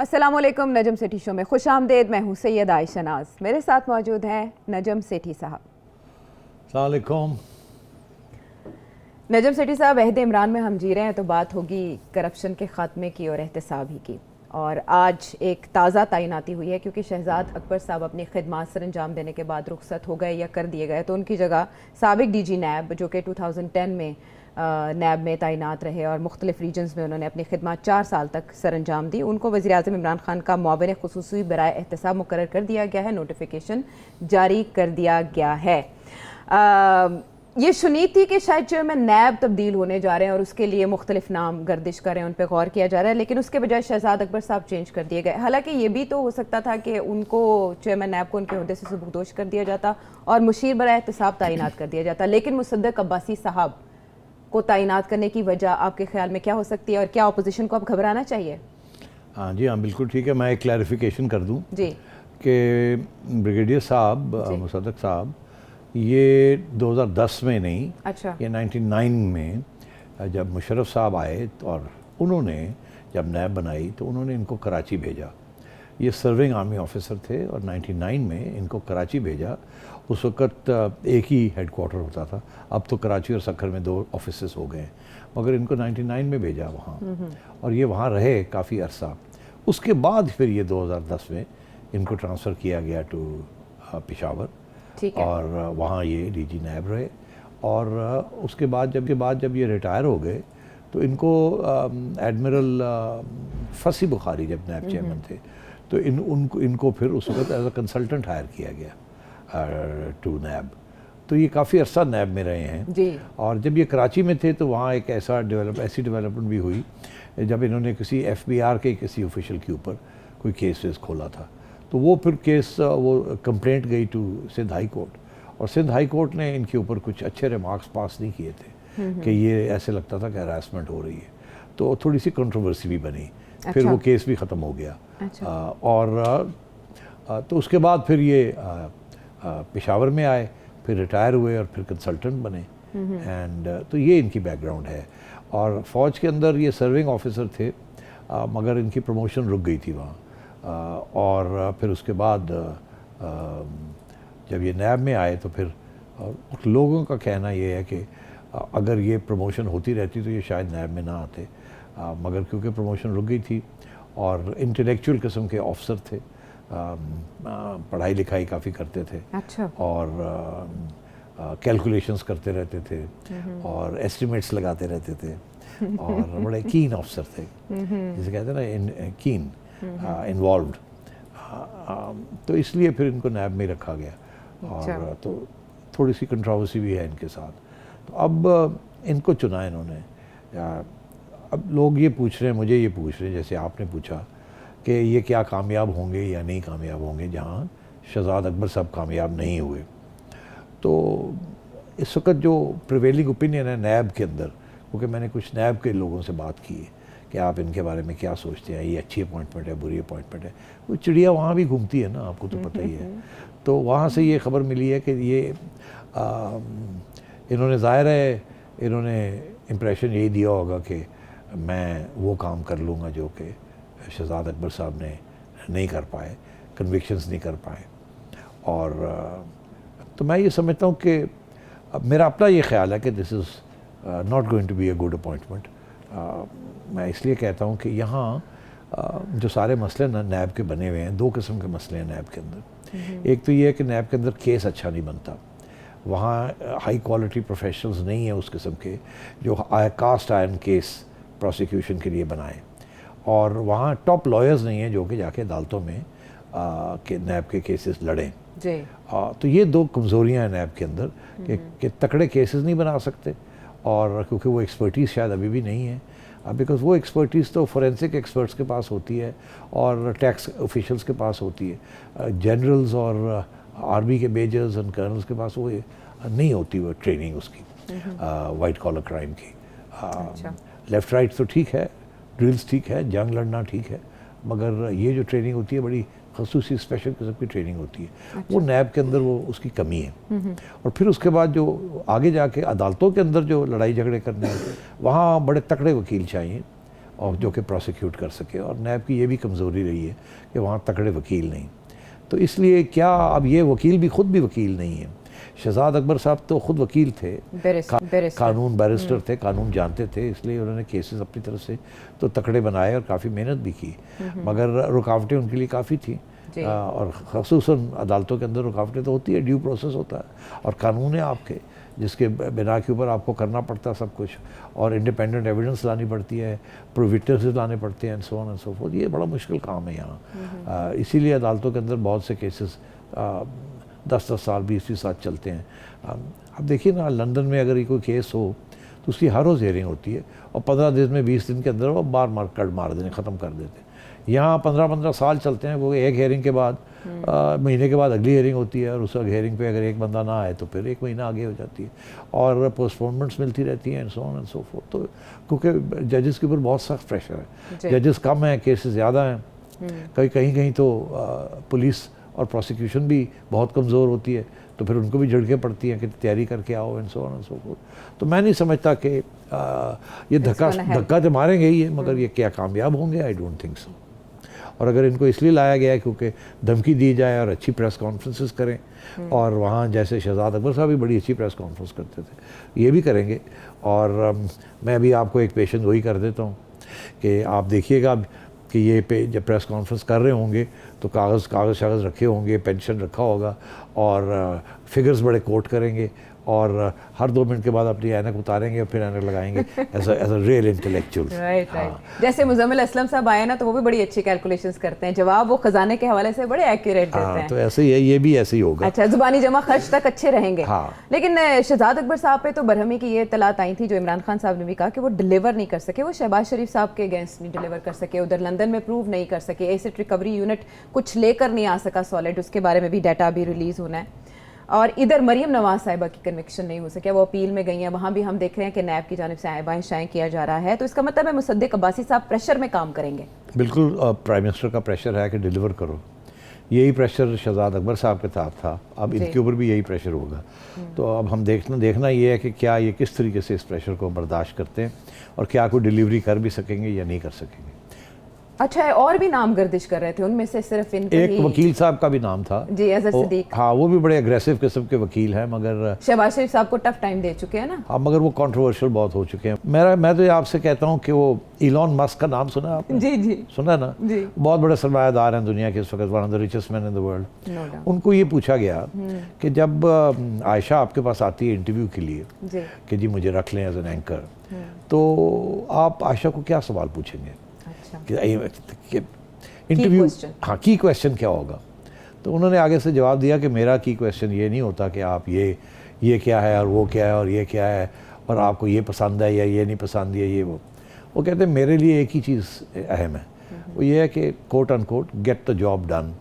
अस्सलामुअलैकुम। नजम सेठी शो में खुश आमदेद। मैं हूँ सैयद आयशा नाज। मेरे साथ मौजूद हैं नजम सेठी साहब। अस्सलाम वालेकुम। नजम सेठी साहब, अहद इमरान में हम जी रहे हैं तो बात होगी करप्शन के ख़ात्मे की और एहतसाब ही की। और आज एक ताज़ा तैनाती हुई है क्योंकि शहजाद अकबर साहब अपनी खिदमात सर अंजाम देने के बाद रुखसत हो गए या कर दिए गए, तो उनकी जगह साबिक DG नैब जो कि 2010 में नैब में तैनात रहे और मुख्तलिफ रीजन्स में उन्होंने अपनी खिदमत 4 साल तक सर अंजाम दी, उनको वज़ीर आज़म इमरान खान का मुआविन खुसूसी बराए एहतसाब मुकर्रर कर दिया गया है। नोटिफिकेशन जारी कर दिया गया है। ये सुनीत थी कि शायद चेयरमैन नैब तब्दील होने जा रहे हैं और उसके लिए मुख्तलिफ नाम गर्दिश कर रहे हैं, उन पर गौर किया जा रहा है, लेकिन उसके बजाय शहजाद अकबर साहब चेंज कर दिए गए। हालांकि ये भी तो हो सकता था कि उनको चेयरमैन नैब को उनके अहदे से सुबुकदोश कर दिया जाता और मुशीर बराए एहतसाब तैनात कर दिया जाता, लेकिन मुसद्दक अब्बासी साहब को तैनात करने की वजह आपके ख्याल में क्या हो सकती है और क्या अपोजिशन को अब घबराना चाहिए? हाँ जी, हाँ बिल्कुल ठीक है। मैं एक क्लैरिफिकेशन कर दूं जी कि ब्रिगेडियर साहब मुसद्दक साहब ये 2010 में नहीं, अच्छा, ये 99 में जब मुशर्रफ साहब आए और उन्होंने जब नैब बनाई तो उन्होंने इनको कराची भेजा। ये सर्विंग आर्मी ऑफिसर थे और 99 में इनको कराची भेजा। उस वक़्त एक ही हेडक्वार्टर होता था, अब तो कराची और सक्खर में 2 ऑफिसेस हो गए, मगर इनको 99 में भेजा वहाँ और ये वहाँ रहे काफ़ी अरसा। उसके बाद फिर ये 2010 में इनको ट्रांसफ़र किया गया टू पेशावर और वहाँ ये DG नैब रहे। और उसके बाद जब ये रिटायर हो गए तो इनको एडमिरल फसी बुखारी जब नैब चेयरमैन थे तो इनको फिर उस वक्त एज अ कंसल्टेंट हायर किया गया टू नैब। तो ये काफ़ी अरसा नैब में रहे हैं जी। और जब ये कराची में थे तो वहाँ एक ऐसी डेवलपमेंट भी हुई जब इन्होंने किसी FBR के किसी ऑफिशियल के ऊपर कोई केस वेस खोला था, तो वो फिर केस वो कंप्लेंट गई टू सिंध हाई कोर्ट और सिंध हाई कोर्ट ने इनके ऊपर कुछ अच्छे रिमार्क्स पास नहीं किए थे कि ये ऐसे लगता था कि हरासमेंट हो रही है, तो थोड़ी सी कंट्रोवर्सी भी बनी। अच्छा। फिर वो केस भी ख़त्म हो गया। और तो उसके बाद फिर ये पेशावर में आए, फिर रिटायर हुए और फिर कंसल्टेंट बने। एंड तो ये इनकी बैकग्राउंड है। और फ़ौज के अंदर ये सर्विंग ऑफिसर थे, मगर इनकी प्रमोशन रुक गई थी वहाँ। और फिर उसके बाद जब ये नैब में आए तो फिर लोगों का कहना ये है कि अगर ये प्रमोशन होती रहती तो ये शायद नैब में ना आते, मगर क्योंकि प्रमोशन रुक गई थी और इंटेलेक्चुअल किस्म के ऑफिसर थे, पढ़ाई लिखाई काफ़ी करते थे। अच्छा। और कैलकुलेशंस करते रहते थे और एस्टिमेट्स लगाते रहते थे और बड़े कीन ऑफिसर थे, जिसे कहते हैं ना कीन, इन्वॉल्व्ड। तो इसलिए फिर इनको नैब में रखा गया। और तो थोड़ी सी कंट्रोवर्सी भी है इनके साथ। तो अब इनको चुना इन्होंने। अब लोग ये पूछ रहे हैं, मुझे ये पूछ रहे हैं जैसे आपने पूछा कि ये क्या कामयाब होंगे या नहीं कामयाब होंगे, जहाँ शहजाद अकबर साहब कामयाब नहीं हुए। तो इस वक्त जो प्रिवेलिंग ओपिनियन है नैब के अंदर, क्योंकि मैंने कुछ नैब के लोगों से बात की है कि आप इनके बारे में क्या सोचते हैं, ये अच्छी अपॉइंटमेंट है, बुरी अपॉइंटमेंट है। वो चिड़िया वहाँ भी घूमती है ना, आपको तो पता ही है। तो वहाँ से ये खबर मिली है कि ये इन्होंने ज़ाहिर है इन्होंने इम्प्रेशन यही दिया होगा कि मैं वो काम कर लूँगा जो कि शहजाद अकबर साहब ने नहीं कर पाए, कन्विक्शंस नहीं कर पाए। और तो मैं ये समझता हूँ कि मेरा अपना ये ख्याल है कि this is not going to be a good appointment. मैं इसलिए कहता हूँ कि यहाँ जो सारे मसले ना नैब के बने हुए हैं, 2 किस्म के मसले हैं नैब के अंदर। एक तो ये है कि नैब के अंदर केस अच्छा नहीं बनता, वहाँ हाई क्वालिटी प्रोफेशनल्स नहीं है उस किस्म के जो कास्ट आयरन केस प्रोसिक्यूशन के लिए बनाएं, और वहाँ टॉप लॉयर्स नहीं हैं जो कि जाके अदालतों में के नैब के केसेस लड़ें। जी। तो ये 2 कमज़ोरियाँ हैं नैब के अंदर कि तकड़े केसेस नहीं बना सकते, और क्योंकि वो एक्सपर्टीज़ शायद अभी भी नहीं है, बिकॉज़ वो एक्सपर्टीज़ तो फोरेंसिक एक्सपर्ट्स के पास होती है और टैक्स ऑफिशियल्स के पास होती है। जनरल्स और आर्मी के मेजर्स एंड कर्नल्स के पास वो नहीं होती वो ट्रेनिंग उसकी वाइट कॉलर क्राइम की। लेफ़्ट राइट तो ठीक है, ड्रिल्स ठीक है, जंग लड़ना ठीक है, मगर ये जो ट्रेनिंग होती है बड़ी खसूसी स्पेशल किस्म की ट्रेनिंग होती है। अच्छा। वो नैब के अंदर वो उसकी कमी है। और फिर उसके बाद जो आगे जाके अदालतों के अंदर जो लड़ाई झगड़े करने हैं, वहाँ बड़े तकड़े वकील चाहिए और जो कि प्रोसिक्यूट कर सके। और नैब की ये भी कमज़ोरी रही है कि वहाँ तकड़े वकील नहीं। तो इसलिए क्या अब ये वकील भी खुद भी वकील नहीं है। शहजाद अकबर साहब तो खुद वकील थे, कानून बैरिस्टर थे, कानून जानते थे, इसलिए उन्होंने केसेस अपनी तरफ से तो तकड़े बनाए और काफ़ी मेहनत भी की, मगर रुकावटें उनके लिए काफ़ी थी। और ख़ुसूसन अदालतों के अंदर रुकावटें तो होती है, ड्यू प्रोसेस होता है और कानून है आपके जिसके बिना के ऊपर आपको करना पड़ता है सब कुछ, और इंडिपेंडेंट एविडेंस लानी पड़ती है, विटनेसेस लाने पड़ते हैं, and so on and so fourth. ये बड़ा मुश्किल काम है यहाँ। इसीलिए अदालतों के अंदर बहुत से केसेस 10-10 साल 20-20 साल चलते हैं। अब देखिए ना, लंदन में अगर ये कोई केस हो तो उसकी हर रोज़ हियरिंग होती है और 15 दिन में 20 दिन के अंदर वो कट मार देने, ख़त्म कर देते हैं। यहाँ 15-15 साल चलते हैं, वो एक हियरिंग के बाद महीने के बाद अगली हियरिंग होती है, और उस हियरिंग पे अगर एक बंदा ना आए तो फिर 1 महीना आगे हो जाती है, और पोस्टपोनमेंट्स मिलती रहती हैं, and so on and so fourth. तो क्योंकि जजेस के ऊपर बहुत सख्त प्रेशर है, जजेस कम हैं, केसेस ज़्यादा हैं, कहीं तो पुलिस और प्रोसिक्यूशन भी बहुत कमज़ोर होती है, तो फिर उनको भी झड़कें पड़ती हैं कि तैयारी करके आओ, and so on and so fourth. तो मैं नहीं समझता कि ये धक्का तो मारेंगे ही है, मगर ये क्या कामयाब होंगे, आई डोंट थिंक सो। और अगर इनको इसलिए लाया गया है क्योंकि धमकी दी जाए और अच्छी प्रेस कॉन्फ्रेंसेस करें, और वहाँ जैसे शहजाद अकबर साहब भी बड़ी अच्छी प्रेस कॉन्फ्रेंस करते थे, ये भी करेंगे। और मैं अभी आपको एक पेशेंट वही कर देता हूँ कि आप देखिएगा कि ये जब प्रेस कॉन्फ्रेंस कर रहे होंगे तो कागज़ रखे होंगे, पेंशन रखा होगा, और फिगर्स बड़े कोट करेंगे, और हर 2 मिनट के बाद अपनी ऐनक उतारेंगे और फिर ऐनक लगाएंगे, as a real intellectual. Right. जैसे मुजम्मिल असलम साहब आए ना, तो वो भी बड़ी अच्छी कैलकुलेशंस करते हैं, जवाब वो खजाने के हवाले से बड़े एक्यूरेट देते हैं। तो ऐसे ही है, ये भी ऐसे ही होगा। अच्छा, जुबानी जमा खर्च तक अच्छे रहेंगे। लेकिन शहजाद अकबर साहब पे तो बरहमी की ये इत्तलात आई थी, जो इमरान खान साहब ने भी कहा कि वो डिलीवर नहीं कर सके, वो शहबाज शरीफ साहब के अगेंस्ट नहीं डिलीवर कर सके, उधर लंदन में प्रूव नहीं कर सके, एसिड रिकवरी यूनिट कुछ लेकर नहीं आ सका सॉलिड, उसके बारे में भी डाटा अभी रिलीज होना है। और इधर मरियम नवाज साहिबा की कन्विक्शन नहीं हो सके, वो अपील में गई हैं, वहाँ भी हम देख रहे हैं कि नैब की जानिब से आए शाएँ किया जा रहा है। तो इसका मतलब है मुसद्दिक अब्बासी साहब प्रेशर में काम करेंगे। बिल्कुल, प्राइम मिनिस्टर का प्रेशर है कि डिलीवर करो। यही प्रेशर शहजाद अकबर साहब के साथ था, अब इनके ऊपर भी यही प्रेशर होगा। तो अब हम देखना ये है कि क्या ये किस तरीके से इस प्रेशर को बर्दाश्त करते हैं, और क्या कोई डिलीवरी कर भी सकेंगे या नहीं कर सकेंगे। अच्छा है, और भी नाम गर्दिश कर रहे थे, उनमें से सिर्फ एक वकील साहब का भी नाम था जी, अजहर सिद्दीक। हाँ, वो भी बड़े अग्रेसिव किस्म के वकील हैं, मगर शहबाज शरीफ साहब को टफ टाइम दे चुके हैं ना। हाँ, मगर वो कंट्रोवर्शियल बहुत हो चुके हैं। मैं तो आपसे कहता हूँ कि वो इलॉन मस्क का नाम सुना आपने? जी सुना ना जी। बहुत बड़े सरमायादार हैं दुनिया के इस वक्त, one of the richest man in the world. उनको ये पूछा गया कि जब आयशा आपके पास आती है इंटरव्यू के लिए कि जी मुझे रख लें एज एन एंकर, तो आप आयशा को क्या सवाल पूछेंगे? इंटरव्यू, हाँ, की क्वेश्चन क्या होगा? तो उन्होंने आगे से जवाब दिया कि मेरा की क्वेश्चन ये नहीं होता कि आप ये क्या है और वो क्या है और ये क्या है और आपको ये पसंद है या ये नहीं पसंद है, ये वो कहते हैं मेरे लिए एक ही चीज़ अहम है, वो ये है कि quote unquote get the job done.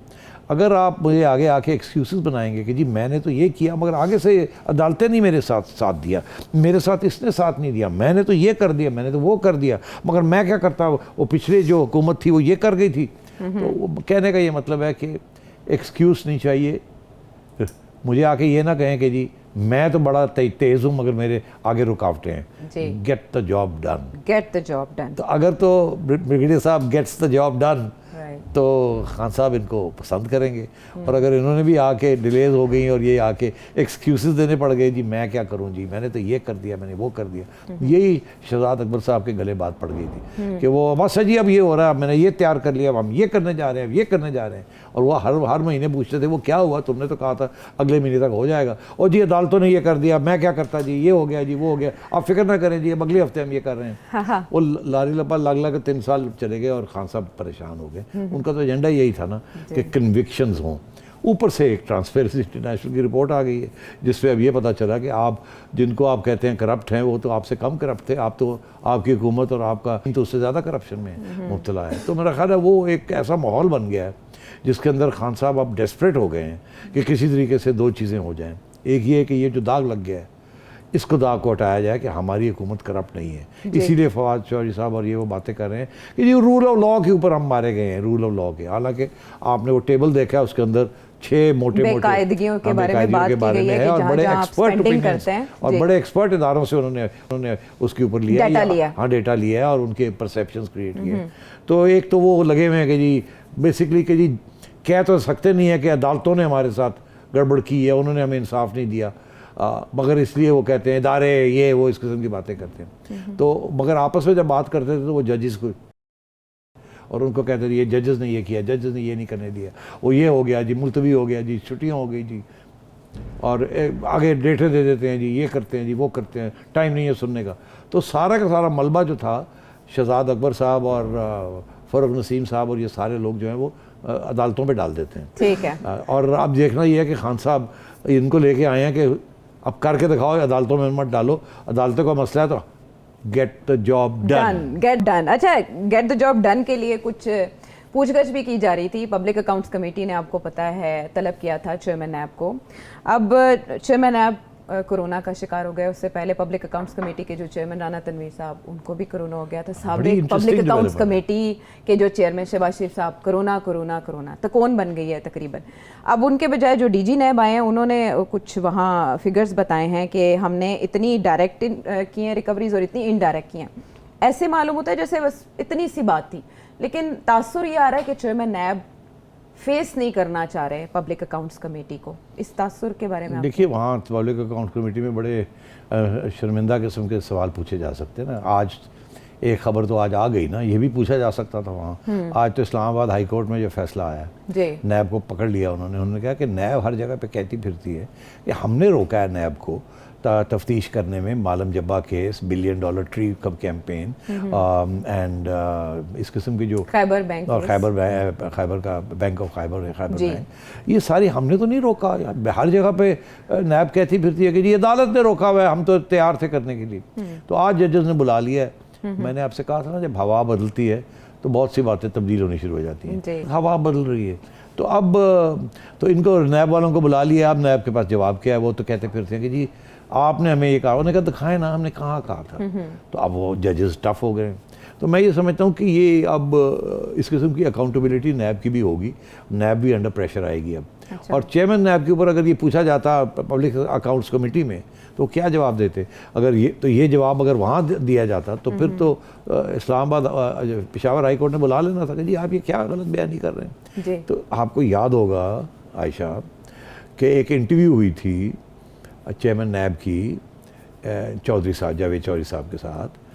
अगर आप मुझे आगे आके एक्सक्यूज़ बनाएंगे कि जी मैंने तो ये किया, मगर आगे से अदालतें नहीं मेरे साथ दिया, मेरे साथ इसने साथ नहीं दिया, मैंने तो ये कर दिया, मैंने तो वो कर दिया, मगर मैं क्या करता, वो पिछले जो हुकूमत थी वो ये कर गई थी। तो वो कहने का ये मतलब है कि एक्सक्यूज़ नहीं चाहिए, मुझे आके ये ना कहें कि जी मैं तो बड़ा तेज़ हूँ मगर मेरे आगे रुकावटें हैं। Get the job done, get the job done. तो अगर तो ब्रिगेडियर साहब गेट्स द जॉब डन तो खान साहब इनको पसंद करेंगे, और अगर इन्होंने भी आके डिलेज हो गई और ये आके एक्सक्यूज़ेस देने पड़ गए, जी मैं क्या करूं, जी मैंने तो ये कर दिया, मैंने वो कर दिया, यही शहजाद अकबर साहब के गले बात पड़ गई थी कि वो बस जी अब ये हो रहा है, मैंने ये तैयार कर लिया, अब हम ये करने जा रहे हैं, ये करने जा रहे हैं। और वो हर महीने पूछते थे वो क्या हुआ, तुमने तो कहा था अगले महीने तक हो जाएगा, और जी अदालतों ने ये कर दिया, मैं क्या करता जी, ये हो गया जी, वो हो गया, आप फिक्र ना करें जी, अब अगले हफ्ते हम ये कर रहे हैं। वो लारी लपा लग 3 साल चले गए और खान साहब परेशान हो गए। उनका तो एजेंडा यही था ना कि कन्विक्शंस हों। ऊपर से एक ट्रांसपेरेंसी इंटरनेशनल की रिपोर्ट आ गई है जिससे अब ये पता चला कि आप जिनको आप कहते हैं करप्ट हैं वो तो आपसे कम करप्ट थे, आप तो आपकी हुकूमत और आपका तो उससे ज़्यादा करप्शन में मुब्तला है। तो मेरा ख्याल है वो एक ऐसा माहौल बन गया है जिसके अंदर खान साहब अब डेस्परेट हो गए हैं कि किसी तरीके से 2 चीज़ें हो जाएं। एक ये कि ये जो दाग लग गया है इसको दाग को हटाया जाए कि हमारी हुकूमत करप्ट नहीं है। इसीलिए फवाद चौधरी साहब और ये वो बातें कर रहे हैं कि ये रूल ऑफ लॉ के ऊपर हम मारे गए हैं, रूल ऑफ लॉ के। हालांकि आपने वो टेबल देखा है, उसके अंदर 6 मोटे बेकायदगियों के बारे में बात की गई है कि और बड़े जहाँ आप एक्सपर्ट स्पेंडिंग करते हैं और जी। बड़े एक्सपर्ट इदारों से उन्होंने उसके ऊपर लिया, डेटा लिया। हाँ डेटा लिया है और उनके परसेप्शंस क्रिएट किए। तो एक तो वो लगे हुए हैं कि जी बेसिकली कि जी कह तो सकते नहीं है कि अदालतों ने हमारे साथ गड़बड़ की है, उन्होंने हमें इंसाफ नहीं दिया, मगर इसलिए वो कहते हैं इदारे ये वो इस किस्म की बातें करते हैं। तो मगर आपस में जब बात करते थे तो वो जजेस को और उनको कहते थे ये जजेस ने ये किया, जजेस ने ये नहीं करने दिया, वो ये हो गया जी, मुलतवी हो गया जी, छुट्टियाँ हो गई जी, और आगे डेटे दे देते हैं जी, ये करते हैं जी, वो करते हैं, टाइम नहीं है सुनने का। तो सारा का सारा मलबा जो था शहजाद अकबर साहब और फ़रूक नसीम साहब और ये सारे लोग जो हैं वो अदालतों पे डाल देते हैं। ठीक है। और अब देखना ये है कि खान साहब इनको लेके आए हैं कि अब करके दिखाओ, अदालतों में मत डालो, अदालतों का मसला है तो get the job done, get done. अच्छा, गेट द जॉब डन के लिए कुछ पूछगछ भी की जा रही थी। पब्लिक अकाउंट्स कमेटी ने, आपको पता है, तलब किया था चेयरमैन नैब को। अब चेयरमैन नैब कोरोना का शिकार हो गए। उससे पहले पब्लिक अकाउंट्स कमेटी के जो चेयरमैन राना तनवीर साहब, उनको भी कोरोना हो गया था। साबिक पब्लिक अकाउंट्स कमेटी के जो चेयरमैन शहबाज शरीफ साहब, कोरोना कोरोना कोरोना तकौन बन गई है तकरीबन। अब उनके बजाय जो डीजी नैब आए हैं, उन्होंने कुछ वहाँ फिगर्स बताए हैं कि हमने इतनी डायरेक्ट की हैं रिकवरीज और इतनी इनडायरेक्ट की हैं। ऐसे मालूम होता है जैसे बस इतनी सी बात थी, लेकिन तासुर ये आ रहा है कि चेयरमैन नैब फेस नहीं करना चाह रहे पब्लिक अकाउंट्स कमेटी को। इस तासुर के बारे में देखिए, वहाँ पब्लिक अकाउंट्स कमेटी में बड़े शर्मिंदा किस्म के सवाल पूछे जा सकते हैं ना। आज एक खबर तो आज आ गई ना, ये भी पूछा जा सकता था वहाँ। आज तो इस्लामाबाद हाई कोर्ट में जो फैसला आया जी, नैब को पकड़ लिया उन्होंने कहा कि नैब हर जगह पे कहती फिरती है कि हमने रोका है नैब को तफ्तीश करने में, मालम जब्बा केस, $1 बिलियन ट्री कब कैंपेन एंड इस किस्म की जो खैबर बैंक और खैबर का बैंक ऑफ खैबर बैंक, ये सारी हमने तो नहीं रोका। हर जगह पे नैब कहती फिरती है कि जी अदालत ने रोका हुआ है, हम तो तैयार थे करने के लिए। तो आज जजेस ने बुला लिया है। मैंने आपसे कहा था ना, जब हवा बदलती है तो बहुत सी बातें तब्दील होनी शुरू हो जाती हैं। हवा बदल रही है तो अब तो इनको नैब वालों को बुला लिया। अब नैब के पास जवाब क्या है, वो तो कहते फिरते हैं कि जी आपने हमें ये कहा, उन्होंने कहा दिखाएं ना, हमने कहाँ कहा था। तो अब वो जजेस टफ हो गए। तो मैं ये समझता हूँ कि ये अब इस किस्म की अकाउंटेबिलिटी नैब की भी होगी, नैब भी अंडर प्रेशर आएगी अब। अच्छा। और चेयरमैन नैब के ऊपर अगर ये पूछा जाता पब्लिक अकाउंट्स कमेटी में तो क्या जवाब देते? अगर ये जवाब अगर वहाँ दिया जाता तो फिर तो इस्लामाबाद पेशावर हाई कोर्ट ने बुला लेना था कि जी आप ये क्या गलत बयान नहीं कर रहे हैं जी। तो आपको याद होगा आयशा कि एक इंटरव्यू हुई थी चेयरमैन नैब की चौधरी साहब, जावेद चौधरी साहब के साथ,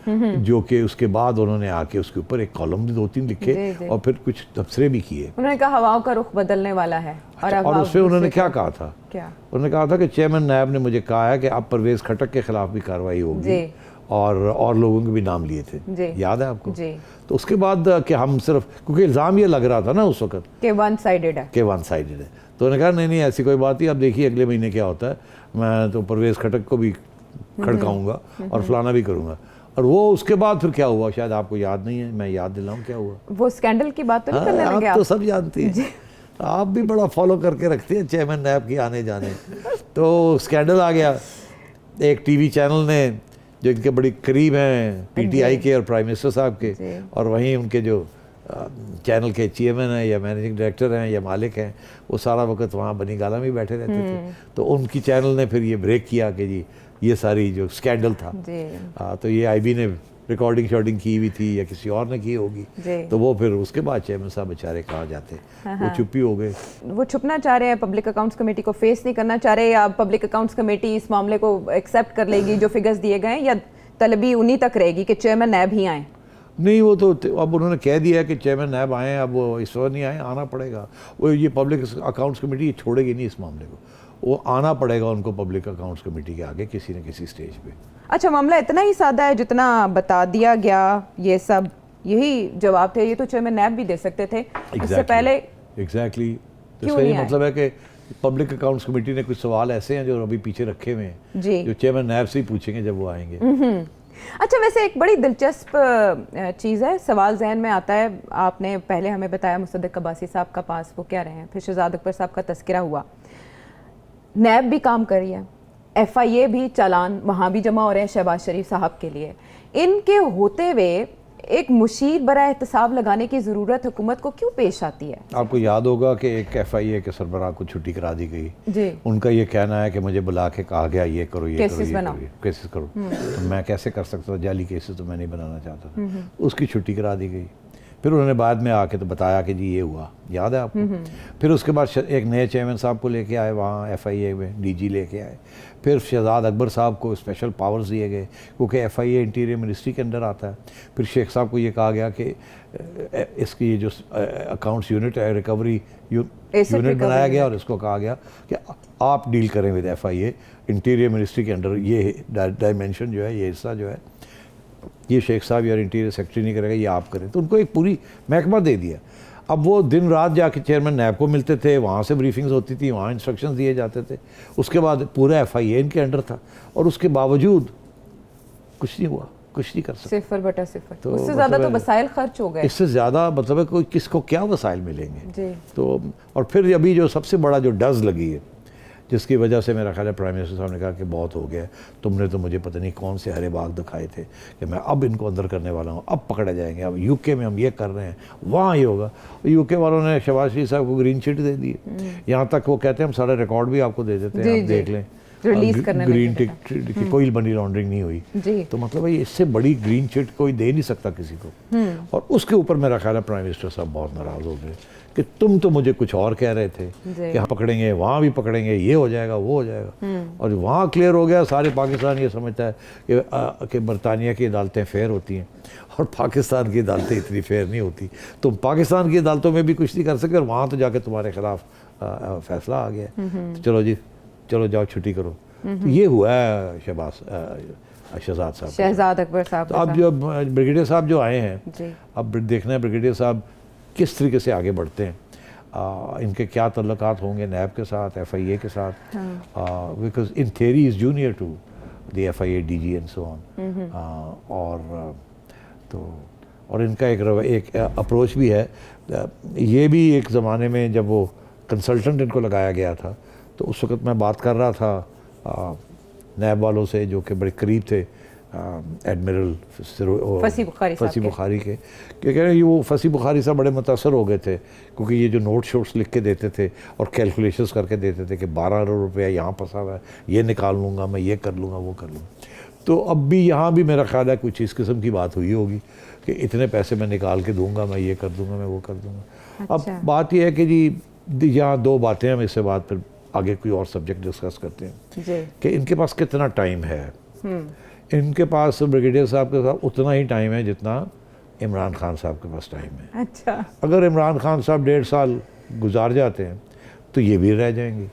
जो कि उसके बाद उन्होंने आके उसके ऊपर एक कॉलम भी 2-3 लिखे और फिर कुछ तबसरे भी किए। उन्होंने कहा हवाओं का रुख बदलने वाला है। और उसमें उन्होंने क्या कहा था? क्या उन्होंने कहा था कि चेयरमैन नैब ने मुझे कहा है कि अब परवेज खटक के खिलाफ भी कार्रवाई होगी और लोगों के भी नाम लिए थे, याद है आपको जी। तो उसके बाद कि हम सिर्फ, क्योंकि इल्ज़ाम ये लग रहा था ना उस वक्त कि वन साइडेड है, तो उन्होंने कहा नहीं ऐसी कोई बात नहीं, अब देखिए अगले महीने क्या होता है, मैं तो परवेज खटक को भी खड़काऊंगा और फलाना भी करूंगा। और वो उसके बाद फिर क्या हुआ शायद आपको याद नहीं है, मैं याद दिलाऊं क्या हुआ। वो स्कैंडल की बात तो नहीं करने लगे आप? तो सब जानती हैं, आप भी बड़ा फॉलो करके रखते हैं चेयरमैन नैब की आने जाने। तो स्कैंडल आ गया, एक टीवी चैनल ने जो इनके बड़ी करीब हैं पीटीआई के और प्राइम मिनिस्टर साहब के, और वहीं उनके जो चैनल के चेयरमैन हैं या मैनेजिंग डायरेक्टर हैं या मालिक हैं, वो सारा वक्त वहाँ बनी गाला में बैठे रहते थे। तो उनकी चैनल ने फिर ये ब्रेक किया कि जी ये सारी जो स्कैंडल था तो ये आईबी ने रिकॉर्डिंग शॉर्डिंग की हुई थी या किसी और ने की होगी। तो वो फिर उसके बाद चेयरमैन साहब बेचारे कहाँ जाते, वो चुप्पी हो गए। वो छुपना चाह रहे हैं, पब्लिक अकाउंट्स कमेटी को फेस नहीं करना चाह रहे, या पब्लिक अकाउंट्स कमेटी इस मामले को एक्सेप्ट कर लेगी जो फिगर्स दिए गए, या तलबी उन्हीं तक रहेगी कि चेयरमैन नैब ही आए? नहीं, वो तो अब उन्होंने कह दिया है कि चेयरमैन नैब आए, अब वो इस वक्त नहीं आए, आना पड़ेगा। वो ये पब्लिक अकाउंट्स कमेटी ये छोड़ेगी नहीं इस मामले को, वो आना पड़ेगा उनको पब्लिक अकाउंट्स कमेटी के आगे किसी न किसी स्टेज पे। अच्छा, मामला इतना ही सादा है जितना बता दिया गया, ये सब यही जवाब थे, ये तो चेयरमैन नैब भी दे सकते थे इससे पहले। एग्जैक्टली तो इसका ये मतलब है कि पब्लिक अकाउंट्स कमेटी ने कुछ सवाल ऐसे हैं जो अभी पीछे रखे हुए हैं जो चेयरमैन नैब से ही पूछेंगे जब वो आएंगे। अच्छा, वैसे एक बड़ी दिलचस्प चीज़ है, सवाल जहन में आता है, आपने पहले हमें बताया मुसद्दिक अब्बासी साहब का पास वो क्या रहे हैं, फिर शहजाद अकबर साहब का तस्करा हुआ, नैब भी काम कर रही है, FIA भी चालान वहाँ भी जमा हो रहे हैं शहबाज शरीफ साहब के लिए। इनके होते हुए एक मुशीर बरा एहतसाब लगाने की ज़रूरत हुकूमत को क्यों पेश आती है? आपको याद होगा कि एक FIA के सरबराह को छुट्टी करा दी गई जी। उनका ये कहना है कि मुझे बुला के कहा गया ये करो ये केसेस करो ये बनाओ। करो केसेस करो। तो मैं कैसे कर सकता था? जाली केसेस तो मैं नहीं बनाना चाहता था। उसकी छुट्टी करा दी गई। फिर उन्होंने बाद में आके तो बताया कि जी ये हुआ, याद है आपको? फिर उसके बाद एक नए चेयरमैन साहब को लेके आए वहाँ FIA में, DG लेके आए। फिर शहजाद अकबर साहब को स्पेशल पावर्स दिए गए क्योंकि FIA इंटीरियर मिनिस्ट्री के अंडर आता है। फिर शेख साहब को ये कहा गया कि इसकी ये जो अकाउंट्स यूनिट है, रिकवरी यूनिट बनाया गया और इसको कहा गया कि आप डील करें विद FIA इंटीरियर मिनिस्ट्री के अंडर। ये डायमेंशन जो है, ये हिस्सा जो है, ये शेख साहब या इंटीरियर सेक्रेटरी नहीं करेगा, ये आप करें। तो उनको एक पूरी महकमा दे दिया। अब वो दिन रात जाके चेयरमैन नैब को मिलते थे, वहाँ से ब्रीफिंग्स होती थी, वहाँ इंस्ट्रक्शंस दिए जाते थे। उसके बाद पूरा FIA इनके अंडर था और उसके बावजूद कुछ नहीं हुआ, कुछ नहीं कर सकते। 0/0। तो उससे ज़्यादा तो मतलब वसाइल खर्च हो गए। इससे ज़्यादा मतलब है कोई किसको क्या वसाइल मिलेंगे? जी। तो और फिर अभी जो सबसे बड़ा जो डज लगी है, जिसकी वजह से मेरा ख्याल है प्राइम मिनिस्टर साहब ने कहा कि बहुत हो गया, तुमने तो मुझे पता नहीं कौन से हरे बाग दिखाए थे कि मैं अब इनको अंदर करने वाला हूँ, अब पकड़े जाएंगे, अब UK में हम ये कर रहे हैं, वहाँ ये होगा। UK वालों ने शहबाज शरीफ साहब को ग्रीन चिट दे दी। यहाँ तक वो कहते हैं हम सारे रिकॉर्ड भी आपको दे देते हैं, आप देख लें, रिलीज करने ग्रीन टिक की कोई मनी लॉन्ड्रिंग नहीं हुई। जी। तो मतलब भाई इससे बड़ी ग्रीन चिट कोई दे नहीं सकता किसी को। और उसके ऊपर मेरा ख्याल है प्राइम मिनिस्टर साहब बहुत नाराज़ हो गए कि तुम तो मुझे कुछ और कह रहे थे कि हम पकड़ेंगे, वहाँ भी पकड़ेंगे, ये हो जाएगा वो हो जाएगा। और वहाँ क्लियर हो गया, सारे पाकिस्तान ये समझता है कि बरतानिया की अदालतें फेयर होती हैं और पाकिस्तान की अदालतें इतनी फेयर नहीं होती। तुम पाकिस्तान की अदालतों में भी कुछ नहीं कर सके और वहाँ तो जाके तुम्हारे खिलाफ फैसला आ गया। तो चलो जी, चलो जाओ छुट्टी करो। तो ये हुआ है शहजाद साहब, शहजाद अकबर साहब। तो अब जो ब्रिगेडियर साहब जो आए हैं, जी। अब देखना है ब्रिगेडियर साहब किस तरीके से आगे बढ़ते हैं। इनके क्या तल्लुकात होंगे नैब के साथ, FIA के साथ, because in theory is junior to the FIA DG and so on. और इनका एक अप्रोच भी है। ये भी एक ज़माने में जब वो कंसल्टेंट इनको लगाया गया था तो उस वक़्त मैं बात कर रहा था नैब वालों से जो कि बड़े करीब थे एडमिरल फसी बुखारी के, कि कह रहे हैं वो फसी बुखारी से बड़े मुतासर हो गए थे क्योंकि ये जो नोट शोट्स लिख के देते थे और कैलकुलेशंस करके देते थे कि 12 अरब रुपया यहाँ फंसा हुआ है, ये निकाल लूँगा मैं, ये कर लूँगा वो कर लूँगा। तो अब भी यहाँ भी मेरा ख्याल है कुछ इस किस्म की बात हुई होगी कि इतने पैसे मैं निकाल के दूँगा, मैं ये कर दूँगा, मैं वो कर दूँगा। अब बात यह है कि जी यहाँ दो बातें हम इससे बाद फिर आगे कोई और सब्जेक्ट डिस्कस करते हैं कि इनके पास कितना टाइम है। इनके पास ब्रिगेडियर साहब के साथ उतना ही टाइम है जितना इमरान खान साहब के पास टाइम है। अच्छा। अगर इमरान खान साहब 1.5 साल गुजार जाते हैं तो ये भी रह जाएंगे।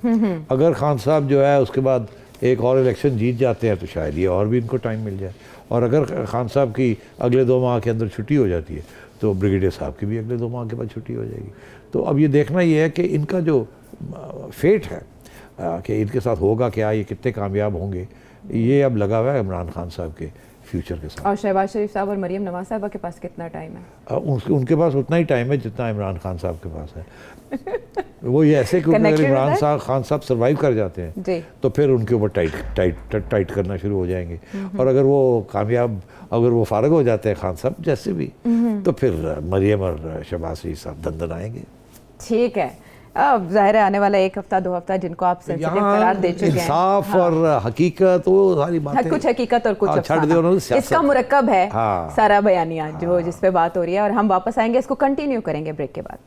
अगर खान साहब जो है उसके बाद एक और इलेक्शन जीत जाते हैं तो शायद ये और भी इनको टाइम मिल जाए। और अगर खान साहब की अगले 2 माह के अंदर छुट्टी हो जाती है तो ब्रिगेडियर साहब की भी अगले 2 माह के बाद छुट्टी हो जाएगी। तो अब ये देखना ये है कि इनका जो फेट है कि इनके साथ होगा क्या, ये कितने कामयाब होंगे, ये अब लगा हुआ है इमरान खान साहब के फ्यूचर के साथ। और शहबाज शरीफ साहब और मरियम नवाज साहबा के पास कितना टाइम है? उनके पास उतना ही टाइम है जितना इमरान खान साहब के पास है। वो ये ऐसे क्योंकि अगर इमरान खान साहब सर्वाइव कर जाते हैं जी। तो फिर उनके ऊपर टाइट करना शुरू हो जाएंगे। और अगर वो कामयाब, अगर वो फारग हो जाते हैं खान साहब जैसे भी, तो फिर मरियम और शहबाज शरीफ साहब दंदन आएंगे। ठीक है। अब जाहिर है आने वाला 1 हफ्ता 2 हफ्ता जिनको आप सेंसिटिव करार दे चुके हैं, इंसाफ और हकीकत, वो सारी बातें, कुछ हकीकत और कुछ अफसाना, इसका मुरक्कब है सारा बयानिया जो जिस पे बात हो रही है। और हम वापस आएंगे, इसको कंटिन्यू करेंगे ब्रेक के बाद।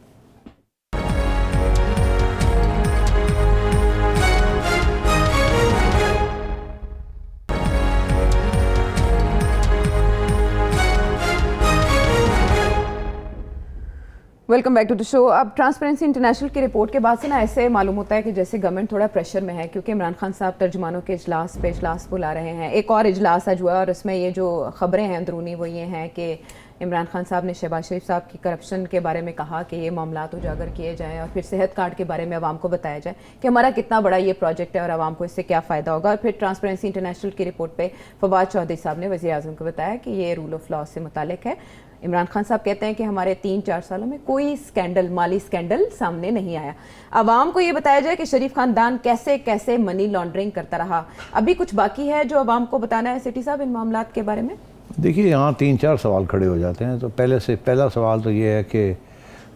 Welcome back to the show. अब ट्रांसपेरेंसी इंटरनेशनल की रिपोर्ट के बाद से ना ऐसे मालूम होता है कि जैसे गवर्नमेंट थोड़ा प्रेशर में है, क्योंकि इमरान खान साहब तर्जुमानों के इजलास पे इजलास बुला रहे हैं। एक और इजलास आज हुआ और उसमें ये जो खबरें हैं अंदरूनी वो ये हैं कि इमरान खान साहब ने शहबाज शरीफ साहब की करप्शन के बारे में कहा कि ये मामलात उजागर किए जाएँ और फिर सेहत कार्ड के बारे में आवाम को बताया जाए कि हमारा कितना बड़ा ये प्रोजेक्ट है और आवाम को इससे क्या फ़ायदा होगा। और फिर ट्रांसपेरेंसी इंटरनेशनल की रिपोर्ट पर फवाद चौधरी साहब ने वज़ीर आज़म को बताया कि ये रूल ऑफ लॉ से मुतालिक है। इमरान खान साहब कहते हैं कि हमारे 3-4 सालों में कोई स्कैंडल, माली स्कैंडल सामने नहीं आया। आवाम को ये बताया जाए कि शरीफ खानदान कैसे कैसे मनी लॉन्ड्रिंग करता रहा। अभी कुछ बाकी है जो आवाम को बताना है सिटी साहब इन मामलात के बारे में? देखिए यहाँ 3-4 सवाल खड़े हो जाते हैं। तो पहला सवाल तो ये है कि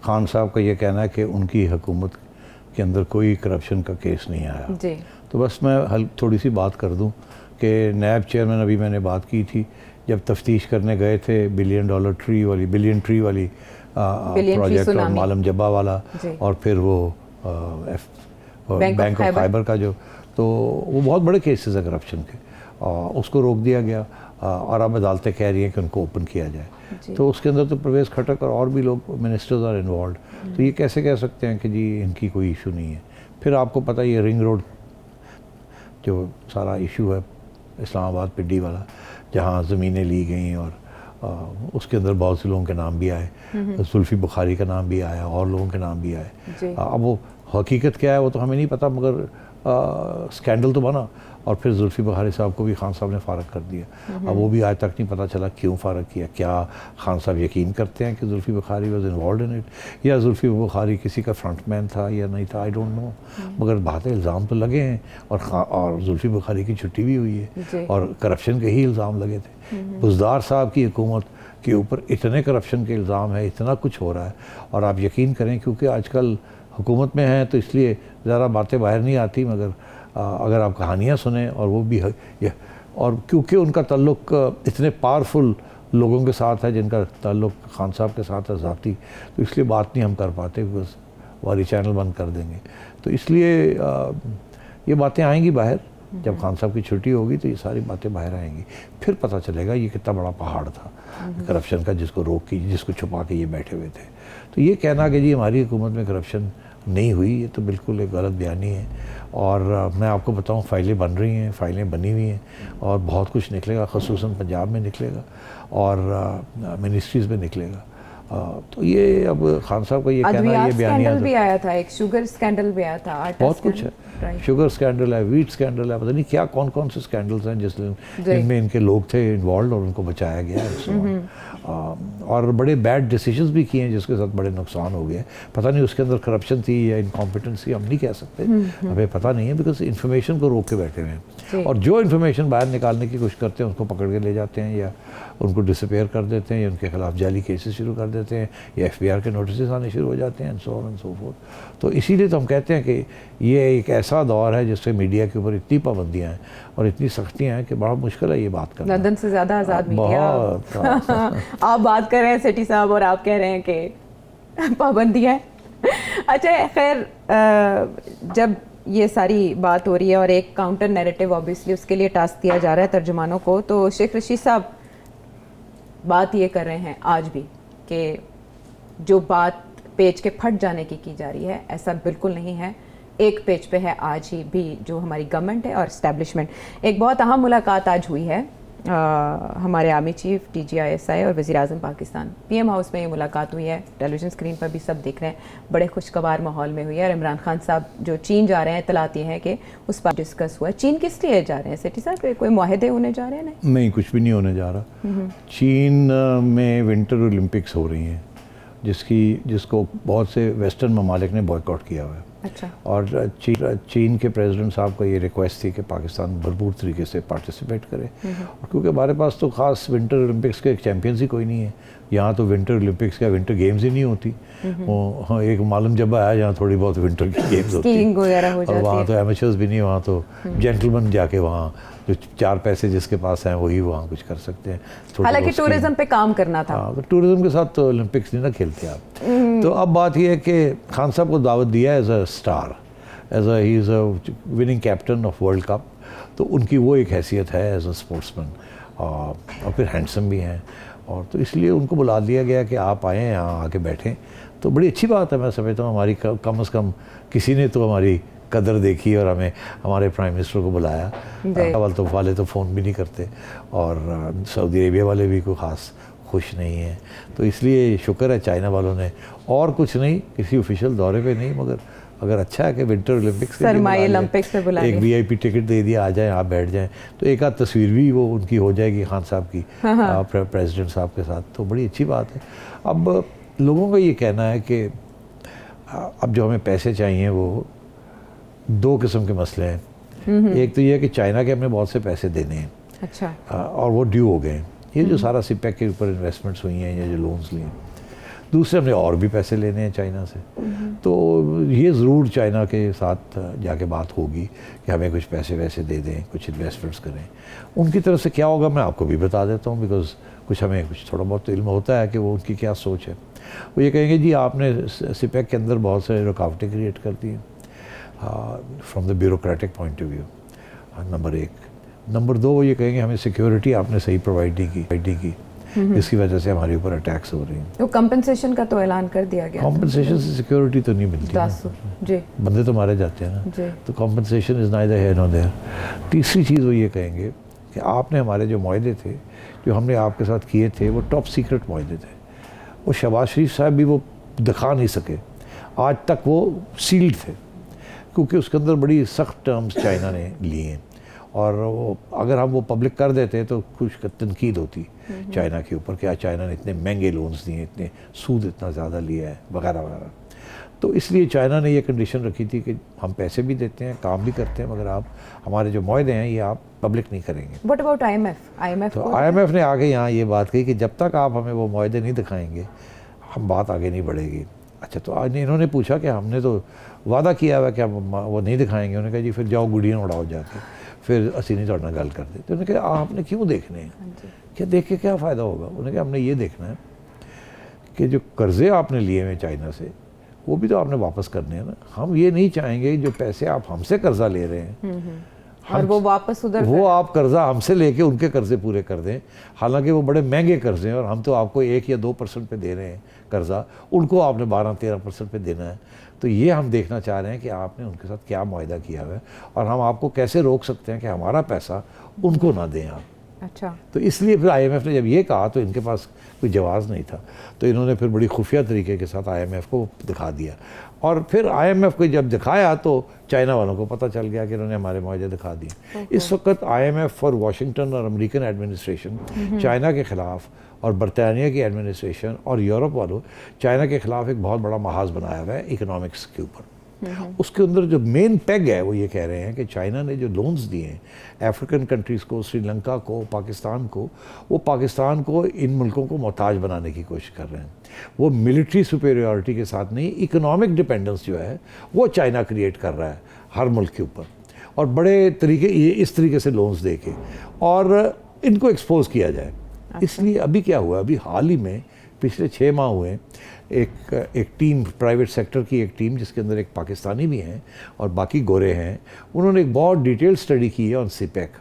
खान साहब का ये कहना है कि उनकी हुकूमत के अंदर कोई करप्शन का केस नहीं आया जी। तो बस मैं थोड़ी सी बात कर दूं कि नैब चेयरमैन, अभी मैंने बात की थी, जब तफ्तीश करने गए थे बिलियन ट्री वाली प्रोजेक्ट और मालम जब्बा वाला और फिर वो बैंक ऑफ फाइबर का जो, तो वो बहुत बड़े केसेस है करप्शन के, उसको रोक दिया गया और अब अदालतें कह रही हैं कि उनको ओपन किया जाए। तो उसके अंदर तो परवेज़ खटक और भी लोग मिनिस्टर्स आर इन्वॉल्व। तो ये कैसे कह सकते हैं कि जी इनकी कोई इशू नहीं है। फिर आपको पता ही है रिंग रोड जो सारा इशू है इस्लामाबाद पिड्डी वाला, जहाँ ज़मीनें ली गई और उसके अंदर बहुत से लोगों के नाम भी आए, जुल्फ़ी बुखारी का नाम भी आया और लोगों के नाम भी आए। अब वो हकीकत क्या है वो तो हमें नहीं पता, मगर स्कैंडल तो बना और फिर जुल्फ़ी बुखारी साहब को भी खान साहब ने फ़ारग कर दिया। अब वो भी आज तक नहीं पता चला क्यों फ़ारग किया। क्या खान साहब यकीन करते हैं कि Zulfi Bukhari was involve in it, या जुल्फ़ी बुखारी किसी का फ्रंटमैन था या नहीं था, आई डोंट नो। मगर बातें इल्ज़ाम तो लगे हैं और जुल्फ़ी बुखारी की छुट्टी भी हुई है और करप्शन के ही इल्ज़ाम लगे थे। बुज़दार साहब की हुकूमत के ऊपर इतने करप्शन के इल्ज़ाम है, इतना कुछ हो रहा है और आप यकीन करें क्योंकि आजकल हुकूमत में हैं तो इसलिए ज़रा बातें बाहर नहीं आती, मगर अगर आप कहानियाँ सुने और वो भी और क्योंकि उनका ताल्लुक़ इतने पावरफुल लोगों के साथ है जिनका ताल्लुक़ खान साहब के साथ है ज़ाती, तो इसलिए बात नहीं हम कर पाते, बस वारी चैनल बंद कर देंगे। तो इसलिए ये बातें आएंगी बाहर, जब खान साहब की छुट्टी होगी तो ये सारी बातें बाहर आएंगी, फिर पता चलेगा ये कितना बड़ा पहाड़ था करप्शन का, जिसको छुपा के ये बैठे हुए थे। तो ये कहना कि जी हमारी हुकूमत में करप्शन नहीं हुई, ये तो बिल्कुल एक गलत बयानी है। और मैं आपको बताऊं फाइलें बन रही हैं, फाइलें बनी हुई हैं और बहुत कुछ निकलेगा, ख़ुसूसन पंजाब में निकलेगा और मिनिस्ट्रीज़ में निकलेगा। तो ये अब खान साहब का ये कहना, ये बयानिया भी आया था, एक शुगर स्कैंडल भी आया था, बहुत कुछ है, शुगर स्कैंडल है, वीट स्कैंडल है, पता नहीं क्या कौन कौन से स्कैंडल्स हैं जिनमें इनके लोग थे इन्वॉल्व और उनको बचाया गया है। और बड़े बैड डिसीजंस भी किए हैं जिसके साथ बड़े नुकसान हो गए। पता नहीं उसके अंदर करप्शन थी या इनकॉम्पिटेंसी, हम नहीं कह सकते, हमें पता नहीं है, बिकॉज इन्फॉर्मेशन को रोक के बैठे हुए हैं और जो इन्फॉर्मेशन बाहर निकालने की कोशिश करते हैं उसको पकड़ के ले जाते हैं या उनको डिसअपेयर कर देते हैं या उनके खिलाफ जाली केसेस शुरू कर देते हैं या FBR के नोटिस आने शुरू हो जाते हैं and so on and so fourth. तो इसीलिए तो हम कहते हैं कि ये एक ऐसा दौर है जिससे मीडिया के ऊपर इतनी पाबंदियाँ हैं और इतनी सख्तियाँ हैं कि बड़ा मुश्किल है ये बात करना। लंदन से ज़्यादा आज़ाद मीडिया आप बात कर रहे हैं सेठी साहब और आप कह रहे हैं कि पाबंदियाँ। अच्छा खैर, जब ये सारी बात हो रही है और एक काउंटर नैरेटिव ऑब्वियसली उसके लिए टास्क दिया जा रहा है तर्जुमानों को, तो शेख रशीद साहब बात ये कर रहे हैं आज भी कि जो बात पेज के फट जाने की जा रही है ऐसा बिल्कुल नहीं है, एक पेज पे है आज ही भी जो हमारी गवर्नमेंट है और इस्टेब्लिशमेंट। एक बहुत अहम मुलाकात आज हुई है हमारे आर्मी चीफ DGI/SI और वज़ीर आज़म पाकिस्तान, PM हाउस में ये मुलाकात हुई है, टेलीविज़न स्क्रीन पर भी सब देख रहे हैं, बड़े खुशगवार माहौल में हुई है। और इमरान खान साहब जो चीन जा रहे हैं, इतलात ये है कि उस पर डिस्कस हुआ है। चीन किस लिए जा रहे हैं सेठी साहब, कोई मुआहदे होने जा रहे हैं? नहीं, कुछ भी नहीं होने जा रहा। चीन में विंटर ओलंपिक्स हो रही हैं जिसको बहुत से वेस्टर्न ममालिक ने बॉयकॉट किया हुआ है। अच्छा। और चीन के प्रेसिडेंट साहब का ये रिक्वेस्ट थी कि पाकिस्तान भरपूर तरीके से पार्टिसिपेट करे, और क्योंकि हमारे पास तो ख़ास विंटर ओलंपिक्स के एक चैम्पियंस ही कोई नहीं है। यहाँ तो विंटर ओलंपिक्स का विंटर गेम्स ही नहीं होती। वो एक मालूम जब आया जहाँ थोड़ी बहुत विंटर की गेम्स होती हैं और वहाँ तो एमेचर्स भी नहीं, वहाँ तो जेंटलमैन जाके वहाँ जो 4 पैसे जिसके पास हैं वही वहाँ कुछ कर सकते हैं। हालांकि टूरिज्म पे काम करना था। तो टूरिज्म के साथ तो ओलंपिक्स नहीं ना खेलते आप। तो अब बात यह है कि खान साहब को दावत दिया as a star, he is a winning captain of world cup, तो उनकी वो एक हैसियत है एज अ स्पोर्ट्समैन और फिर हैंडसम भी हैं, और तो इसलिए उनको बुला दिया गया कि आप आएँ यहाँ आके बैठें। तो बड़ी अच्छी बात है, मैं समझता हूँ हमारी कम से कम किसी ने तो हमारी कदर देखी और हमें हमारे प्राइम मिनिस्टर को बुलाया। वाले तो फ़ोन भी नहीं करते और सऊदी अरेबिया वाले भी कोई ख़ास खुश नहीं हैं। तो इसलिए शुक्र है चाइना वालों ने, और कुछ नहीं, किसी ऑफिशियल दौरे पे नहीं, मगर अगर अच्छा है कि विंटर ओलंपिक्स से बुला एक VIP टिकट दे दिया, आ जाएँ, आप बैठ जाएँ, तो एक आध तस्वीर भी वो उनकी हो जाएगी खान साहब की प्रेसिडेंट साहब के साथ, तो बड़ी अच्छी बात है। अब लोगों का ये कहना है कि अब जो हमें पैसे चाहिए वो 2 किस्म के मसले हैं। एक तो ये है कि चाइना के हमने बहुत से पैसे देने हैं, अच्छा, और वो ड्यू हो गए हैं, ये जो सारा सिपेक के ऊपर इन्वेस्टमेंट्स हुई हैं, ये जो लोन्स लिए। दूसरे हमने और भी पैसे लेने हैं चाइना से, तो ये ज़रूर चाइना के साथ जाके बात होगी कि हमें कुछ पैसे वैसे दे दें, कुछ इन्वेस्टमेंट्स करें। उनकी तरफ से क्या होगा मैं आपको भी बता देता हूँ, बिकॉज कुछ हमें कुछ थोड़ा बहुत तो इल्म होता है कि वो उनकी क्या सोच है। वो ये कहेंगे जी आपने सिपेक के अंदर बहुत सारे रुकावटें क्रिएट कर दी हैं from the bureaucratic point of view, number 1। Number 2 वो ये कहेंगे हमें सिक्योरिटी आपने सही प्रोवाइड नहीं की जिसकी वजह से हमारे ऊपर अटैक्स हो रही हैं। तो कंपनसेशन का तो ऐलान कर दिया गया। कंपनसेशन से सिक्योरिटी तो नहीं मिलती ना, जी बंदे तो मारे जाते हैं ना, जी। तो compensation is neither here nor there. तीसरी चीज़ वो ये कहेंगे कि आपने हमारे जो मुआहदे थे जो हमने आपके साथ किए थे वो टॉप सीक्रेट मुआहदे थे, वो शहबाज शरीफ साहब भी वो दिखा नहीं सके, आज तक वो सील्ड थे क्योंकि उसके अंदर बड़ी सख्त टर्म्स चाइना ने लिए हैं, और वो अगर हम वो पब्लिक कर देते तो कुछ तनकीद होती चाइना के ऊपर कि आज चाइना ने इतने महंगे लोन्स दिए, इतने सूद इतना ज़्यादा लिया है वगैरह वगैरह। तो इसलिए चाइना ने ये कंडीशन रखी थी कि हम पैसे भी देते हैं, काम भी करते हैं, मगर आप हमारे जो मुआहदे हैं ये आप पब्लिक नहीं करेंगे। What about IMF? तो IMF ने आके यहाँ ये बात कही कि जब तक आप हमें वो मुआहदे नहीं दिखाएंगे हम बात आगे नहीं बढ़ेगी। अच्छा, तो आज इन्होंने पूछा कि हमने तो वादा किया हुआ कि हम वो नहीं दिखाएंगे। उन्होंने कहा जी फिर जाओ गुड़ियाँ उड़ाओ जाके, फिर असी नहीं थोड़ा गल करते। तो उन्होंने कहा आपने क्यों देखने हैं, क्या देख के क्या फ़ायदा होगा। उन्होंने कहा हमने ये देखना है कि जो कर्ज़े आपने लिए हुए चाइना से वो भी तो आपने वापस करने हैं ना। हम ये नहीं चाहेंगे जो पैसे आप हमसे कर्जा ले रहे हैं और वो वापस उधर वो आप कर्जा हमसे लेके उनके कर्जे पूरे कर दें, हालांकि वो बड़े महंगे कर्जे हैं और हम तो आपको 1 या 2% पे दे रहे हैं कर्जा, उनको आपने 12-13% पे देना है। तो ये हम देखना चाह रहे हैं कि आपने उनके साथ क्या मुआहदा किया हुआ है और हम आपको कैसे रोक सकते हैं कि हमारा पैसा उनको ना दें आप। अच्छा, तो इसलिए फिर IMF ने जब ये कहा तो इनके पास कोई जवाब नहीं था, तो इन्होंने फिर बड़ी खुफिया तरीके के साथ IMF को दिखा दिया। और फिर IMF को जब दिखाया तो चाइना वालों को पता चल गया कि इन्होंने हमारे मुआहदे दिखा दिए। इस वक्त IMF और वाशिंगटन और अमेरिकन एडमिनिस्ट्रेशन चाइना के ख़िलाफ़ और बरतानिया की एडमिनिस्ट्रेशन और यूरोप वालों चाइना के ख़िलाफ़ एक बहुत बड़ा महाज बनाया हुआ है इकोनॉमिक्स के ऊपर। उसके अंदर जो मेन पैग है वो ये कह रहे हैं कि चाइना ने जो लोन्स दिए हैं अफ्रीकन कंट्रीज़ को, श्रीलंका को, पाकिस्तान को, वो पाकिस्तान को इन मुल्कों को मोहताज बनाने की कोशिश कर रहे हैं। वो मिलिट्री सुपेरियॉरिटी के साथ नहीं, इकोनॉमिक डिपेंडेंस जो है वो चाइना क्रिएट कर रहा है हर मुल्क के ऊपर, और बड़े तरीके ये इस तरीके से लोन्स दे के और इनको एक्सपोज किया जाए। इसलिए अभी क्या हुआ, अभी हाल ही में पिछले 6 माह हुए एक टीम, प्राइवेट सेक्टर की एक टीम जिसके अंदर एक पाकिस्तानी भी हैं और बाकी गोरे हैं, उन्होंने एक बहुत डिटेल स्टडी की है ऑन सिपेक,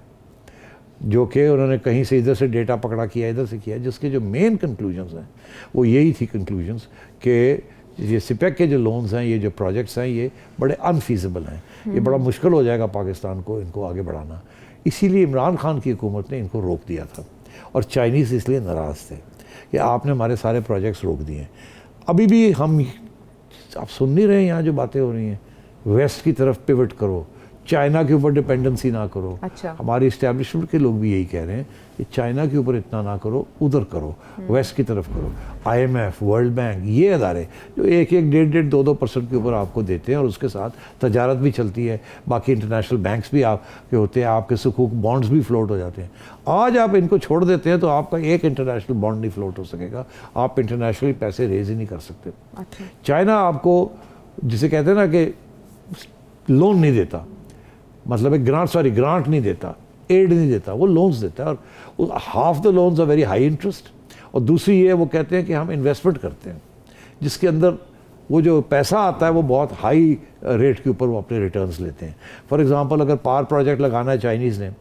जो कि उन्होंने कहीं से इधर से डेटा पकड़ा किया, इधर से किया, जिसके जो मेन कंक्लूजन्स हैं वो यही थी कंक्लूजन्स कि ये सिपेक के जो लोन्स हैं, ये जो प्रोजेक्ट्स हैं, ये बड़े अनफीजिबल हैं, ये बड़ा मुश्किल हो जाएगा पाकिस्तान को इनको आगे बढ़ाना। इसीलिए इमरान खान की हुकूमत ने इनको रोक दिया था और चाइनीज़ इसलिए नाराज़ थे कि आपने हमारे सारे प्रोजेक्ट्स रोक दिए हैं। अभी भी हम, आप सुन नहीं रहे हैं यहाँ जो बातें हो रही हैं, वेस्ट की तरफ पिवट करो, चाइना के ऊपर डिपेंडेंसी ना करो। अच्छा। हमारी इस्टेब्लिशमेंट के लोग भी यही कह रहे हैं कि चाइना के ऊपर इतना ना करो, उधर करो, वेस्ट की तरफ करो। IMF, वर्ल्ड बैंक, ये अदारे जो 1-1, 1.5, 2-2% के ऊपर आपको देते हैं और उसके साथ तजारत भी चलती है, बाकी इंटरनेशनल बैंक्स भी आपके होते हैं, आपके सुकूक बॉन्ड्स भी फ्लोट हो जाते हैं। आज आप इनको छोड़ देते हैं तो आपका एक इंटरनेशनल बॉन्ड नहीं फ्लोट हो सकेगा, आप इंटरनेशनली पैसे रेज ही नहीं कर सकते। अच्छा। चाइना आपको जिसे कहते हैं ना कि लोन नहीं देता, मतलब एक ग्रांट नहीं देता, एड नहीं देता, वो लोन्स देता है और half the loans are very high interest. और दूसरी ये वो कहते हैं कि हम इन्वेस्टमेंट करते हैं जिसके अंदर वो जो पैसा आता है वो बहुत हाई रेट के ऊपर वो अपने रिटर्न्स लेते हैं। फॉर एग्जांपल अगर पावर प्रोजेक्ट लगाना है चाइनीज़ ने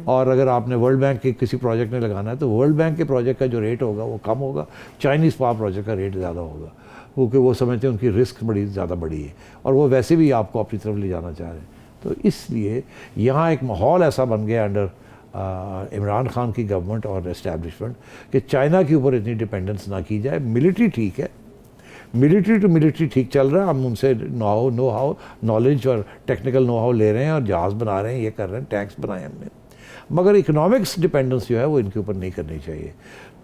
और अगर आपने वर्ल्ड बैंक के किसी प्रोजेक्ट में लगाना है तो वर्ल्ड बैंक के प्रोजेक्ट का जो रेट होगा वो कम होगा, चाइनीज़ पावर प्रोजेक्ट का रेट ज़्यादा होगा, क्योंकि वो समझते हैं उनकी रिस्क बड़ी ज़्यादा बड़ी है और वो वैसे भी आपको अपनी तरफ ले जाना चाह रहे हैं। तो इसलिए यहाँ एक माहौल ऐसा बन गया अंडर इमरान खान की गवर्नमेंट और इस्टेब्लिशमेंट कि चाइना के ऊपर इतनी डिपेंडेंस ना की जाए। मिलिट्री ठीक है, मिलिट्री टू मिलिट्री ठीक चल रहा है, हम उनसे नो हाउ नॉलेज और टेक्निकल नो हाउ ले रहे हैं और जहाज़ बना रहे हैं, ये कर रहे हैं, टैंक्स बनाए हमने, मगर इकोनॉमिक्स डिपेंडेंस जो है वो इनके ऊपर नहीं करनी चाहिए।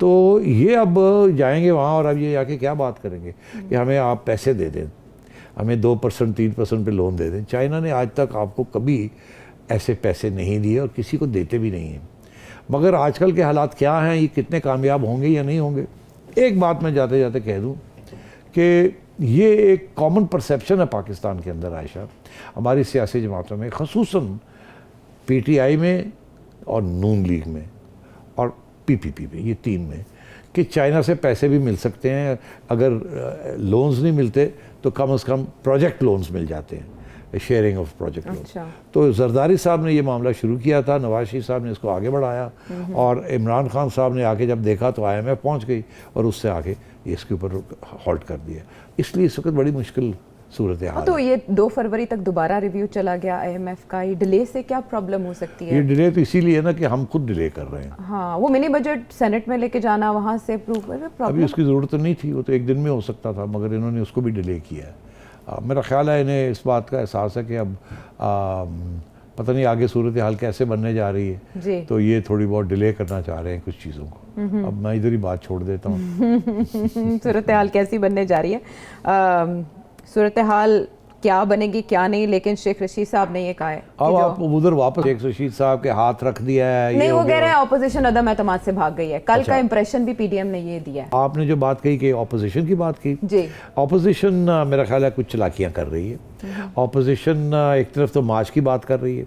तो ये अब जाएंगे वहाँ और अब ये जाके क्या बात करेंगे कि हमें आप पैसे दे दें, हमें 2%, 3% पे लोन दे दें। चाइना ने आज तक आपको कभी ऐसे पैसे नहीं दिए और किसी को देते भी नहीं हैं। मगर आजकल के हालात क्या हैं, ये कितने कामयाब होंगे या नहीं होंगे। एक बात मैं जाते जाते कह दूं कि ये एक कॉमन परसेप्शन है पाकिस्तान के अंदर आयशा, हमारी सियासी जमातों में, ख़ुसूसन PTI में और नून लीग में और PPP में, ये तीन में, कि चाइना से पैसे भी मिल सकते हैं, अगर लोन्स नहीं मिलते तो कम से कम प्रोजेक्ट लोन्स मिल जाते हैं, शेयरिंग ऑफ प्रोजेक्ट लोन्स। तो जरदारी साहब ने ये मामला शुरू किया था, नवाज शरीफ साहब ने इसको आगे बढ़ाया और इमरान खान साहब ने आके जब देखा तो IMF पहुंच गई और उससे आगे इसके ऊपर हॉल्ट कर दिया। इसलिए इस वक्त बड़ी मुश्किल सूरत हाल। तो ये 2 फरवरी तक दोबारा रिव्यू चला गया IMF का, ये डिले से क्या प्रॉब्लम हो सकती है? ये डिले तो इसीलिए ना कि हम खुद डिले कर रहे हैं। हाँ, वो मिनी बजट सेनेट में लेके जाना, वहाँ से अप्रूव, अभी उसकी ज़रूरत तो नहीं थी, वो तो एक दिन में हो सकता था, मगर इन्होंने उसको भी डिले किया है। मेरा ख्याल है इन्हें इस बात का एहसास है कि अब पता नहीं आगे सूरत हाल कैसे बनने जा रही है, तो ये थोड़ी बहुत डिले करना चाह रहे हैं कुछ चीज़ों को। अब मैं इधर ही बात छोड़ देता हूँ। सूरत हाल कैसी बनने जा रही है, सूरत हाल क्या बनेगी क्या नहीं, लेकिन शेख रशीद साहब ने ये कहा है। अब आप उधर वापस शेख रशीद साहब के हाथ रख दिया है। नहीं, वो कह रहे हैं ऑपोजिशन अदम एतमाद से भाग गई है। कल का इंप्रेशन भी PDM ने ये दिया है। आपने जो बात कही कि ऑपोजिशन की बात की जी, ऑपोजिशन मेरा ख्याल है कुछ चालाकियाँ कर रही है। ऑपोजिशन एक तरफ तो मार्च की बात कर रही है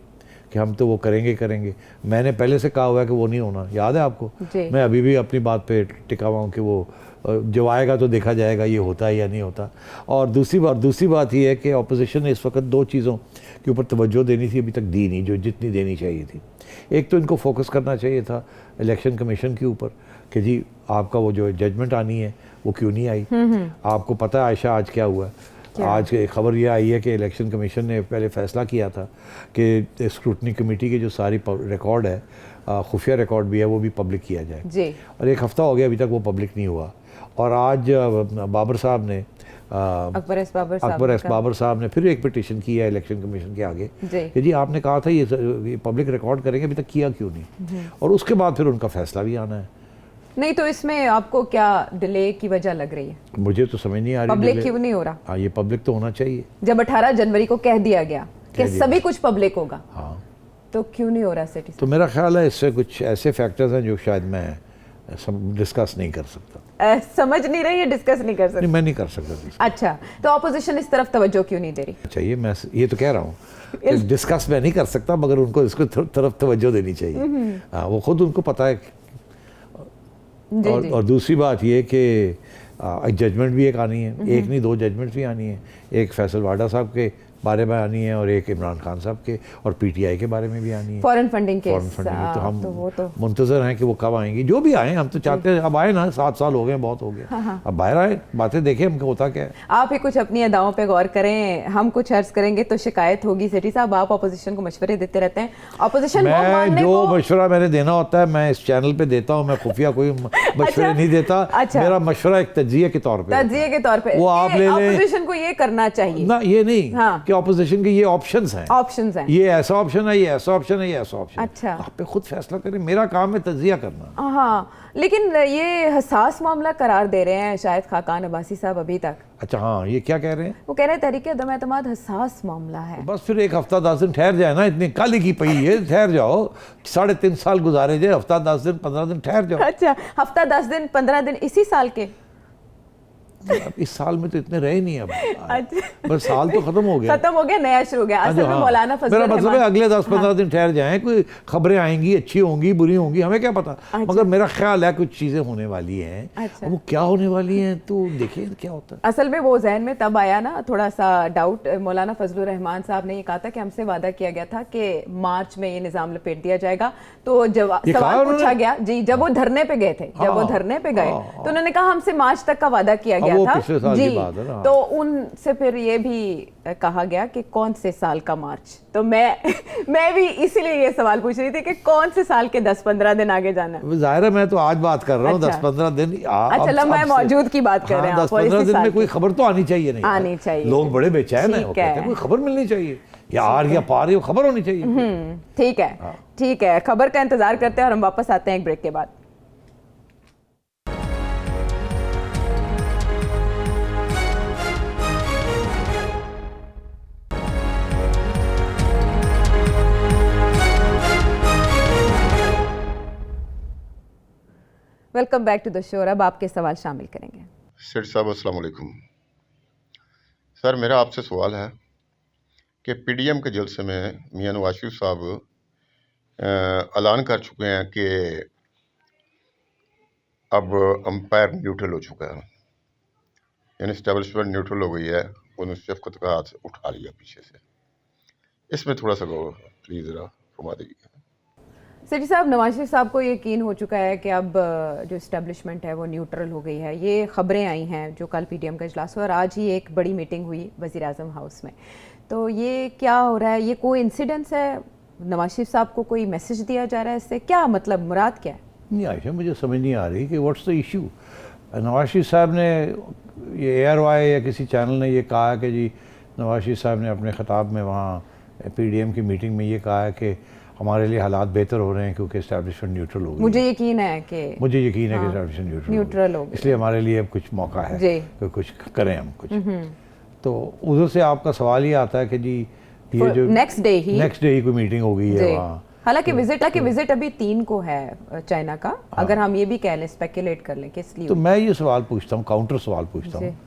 कि हम तो वो करेंगे। मैंने पहले से कहा हुआ है कि वो नहीं होना, याद है आपको? मैं अभी भी अपनी बात पे टिका हुआ हूँ कि वो जो आएगा तो देखा जाएगा ये होता है या नहीं होता। और दूसरी बात ये है कि अपोजिशन ने इस वक्त 2 चीज़ों के ऊपर तवज्जो देनी थी, अभी तक दी नहीं जो जितनी देनी चाहिए थी। एक तो इनको फोकस करना चाहिए था इलेक्शन कमीशन के ऊपर कि जी आपका वो जो जजमेंट आनी है वो क्यों नहीं आई। आपको पता है आयशा आज क्या हुआ? आज खबर ये आई है कि इलेक्शन कमीशन ने पहले फ़ैसला किया था कि स्क्रूटनी कमेटी की जो सारी रिकॉर्ड है, खुफिया रिकॉर्ड भी है, वो भी पब्लिक किया जाए जी। और 1 हफ़्ता हो गया अभी तक वो पब्लिक नहीं हुआ। और आज बाबर साहब ने अकबर एस बाबर साहब ने फिर एक पिटीशन की है इलेक्शन कमीशन के आगे कि जी आपने कहा था ये पब्लिक रिकॉर्ड करेंगे, अभी तक किया क्यों नहीं? और उसके बाद फिर उनका फैसला भी आना है। नहीं तो इसमें आपको क्या डिले की वजह लग रही है? मुझे तो समझ नहीं आ रही पब्लिक क्यों नहीं हो रहा। हाँ, ये पब्लिक तो होना चाहिए। जब 18 जनवरी को कह दिया गया कि सभी कुछ पब्लिक होगा, हाँ, तो क्यों नहीं हो रहा सिटी? तो मेरा ख्याल है इससे कुछ ऐसे फैक्टर्स हैं जो शायद मैं डिस्कस नहीं कर सकता। समझ नहीं रही है, डिस्कस नहीं कर सकता? नहीं, मैं नहीं कर सकता। अच्छा, तो ऑपोजिशन इस तरफ तवज्जो क्यों नहीं दे रही? चाहिए, मैं ये तो कह रहा हूँ डिस्कस मैं नहीं कर सकता, मगर उनको इसको तरफ तवज्जो देनी चाहिए। हाँ, वो खुद उनको पता है। और दूसरी बात ये कि जजमेंट भी एक आनी है, एक नहीं 2 जजमेंट भी आनी है। एक फैसल वाडा साहब के बारे में आनी है और एक इमरान खान साहब के और PTI के बारे में भी आनी है, फॉरेन फंडिंग के। तो हम मुंतजर हैं कि वो कब आएंगी। जो भी आए, हम तो चाहते हैं अब आए ना, 7 साल हो गए, बहुत हो गया। अब बाहर आए, बातें देखें हमको होता क्या है। आप ही कुछ अपनी अदाओं पे गौर करें, हम कुछ अर्ज करेंगे तो शिकायत होगी। सेठी साहब, आप अपोजिशन को मशवरे देते रहते हैं, अपोजिशन मैं जो मशवरा मैंने देना होता है मैं इस चैनल पे देता हूँ, मैं खुफिया कोई मशवरे नहीं देता। मेरा मशवरा एक तजिए के तौर पे वो आप ले लें। अपोजिशन को ये करना चाहिए ना, ये नहीं कि ऑपोजिशन के ये ऑप्शंस हैं, ये ऐसा ऑप्शन है, ये ऐसा ऑप्शन है, ये ऐसा ऑप्शन। अच्छा, आप पे खुद फैसला करें, मेरा काम है तजिया करना। हाँ, लेकिन ये हसास मामला करार दे रहे हैं शायद खाकान अब्बासी साहब अभी तक। अच्छा, हाँ, ये क्या कह रहे हैं? वो कह रहे हैं तहरीक अदम एतमाद हसास मामला है। बस फिर 1 हफ्ता 10 दिन ठहर जाए ना, इतनी काली की पई है, ठहर जाओ। 3.5 साल गुजारे जाए, हफ्ता 10 दिन 15 दिन ठहर जाओ। अच्छा, हफ्ता 10 दिन 15 दिन इसी साल के? अब इस साल में तो इतने रहे नहीं। अब बस साल तो खत्म हो गया, नया शुरू हो गया। असल में मौलाना फजल मेरा मतलब है अगले 10-15 दिन ठहर जाएं, कोई खबरें आएंगी, अच्छी होंगी बुरी होंगी, हमें क्या पता। मगर मेरा ख्याल है कुछ चीजें होने वाली हैं। वो क्या होने वाली हैं तो देखिए क्या होता है। असल में वो जहन में तब आया ना थोड़ा सा डाउट। मौलाना फजलुर रहमान साहब ने ये कहा था कि हमसे वादा किया गया था कि मार्च में ये निजाम लपेट दिया जाएगा। तो जब सवाल पूछा गया जी, जब वो धरने पे गए थे, तो उन्होंने कहा हमसे मार्च तक का वादा किया गया था जी। तो उनसे फिर ये भी कहा गया कि कौन से साल का मार्च। तो मैं भी इसीलिए ये सवाल पूछ रही थी कि कौन से साल के 10-15 दिन आगे जाना है। जाहिर है मैं तो आज बात कर रहा हूँ। 10-15 दिन। अच्छा, चलो मैं मौजूद की बात कर रहे हैं। 10-15 दिन में कोई खबर तो आनी चाहिए। नहीं आनी चाहिए, लोग बड़े बेचैन हैं, कोई खबर मिलनी चाहिए, या आर या पार, ये खबर होनी चाहिए। ठीक है, खबर का इंतजार करते हैं और हम वापस आते हैं एक ब्रेक के बाद। Welcome back to the show. अब आपके सवाल शामिल करेंगे। सेठ साहब अस्सलाम वालेकुम। सर मेरा आपसे सवाल है कि पीडीएम के जलसे में मियां नवाज शरीफ साहब ऐलान कर चुके हैं कि अब अंपायर न्यूट्रल हो चुका है, यानी इस्टेब्लिशमेंट न्यूट्रल हो गई है। उन्होंने शफकत का हाथ उठा लिया पीछे से। इसमें थोड़ा सा गौर प्लीज़ ज़रा फरमा दीजिए। सेठी साहब, नवाज शरीफ साहब को यकीन हो चुका है कि अब जो इस्टेब्लिशमेंट है वो न्यूट्रल हो गई है। ये खबरें आई हैं जो कल पीडीएम का इजलास हुआ और आज ही एक बड़ी मीटिंग हुई वज़ीर आज़म हाउस में। तो ये क्या हो रहा है? ये कोई इंसिडेंस है? नवाज शरीफ साहब को कोई मैसेज दिया जा रहा है इससे? क्या मतलब, मुराद क्या है? नहीं आयशा, मुझे समझ नहीं आ रही कि what's the issue. Nawaz Sharif साहब ने, ये ARY या किसी चैनल ने ये कहा कि जी नवाज शरीफ साहब ने अपने ख़िताब में वहाँ पीडीएम की मीटिंग में ये कहा है कि हमारे लिए हालात बेहतर हो रहे हैं क्योंकि इस्टेब्लिशमेंट न्यूट्रल हो गई। मुझे यकीन है कि कि इस्टेब्लिशमेंट न्यूट्रल हो गई, इसलिए हमारे लिए अब कुछ मौका है कि कुछ करें हम कुछ। तो उधर से आपका सवाल ये आता है कि जी ये जो नेक्स्ट डे ही कोई मीटिंग हो गई है वहाँ। हालांकि विजिट अभी 3 को है चाइना का। अगर हम ये भी कह लें, स्पेकुलेट कर लें किस लिए, तो मैं ये सवाल पूछता हूँ, काउंटर सवाल पूछता हूँ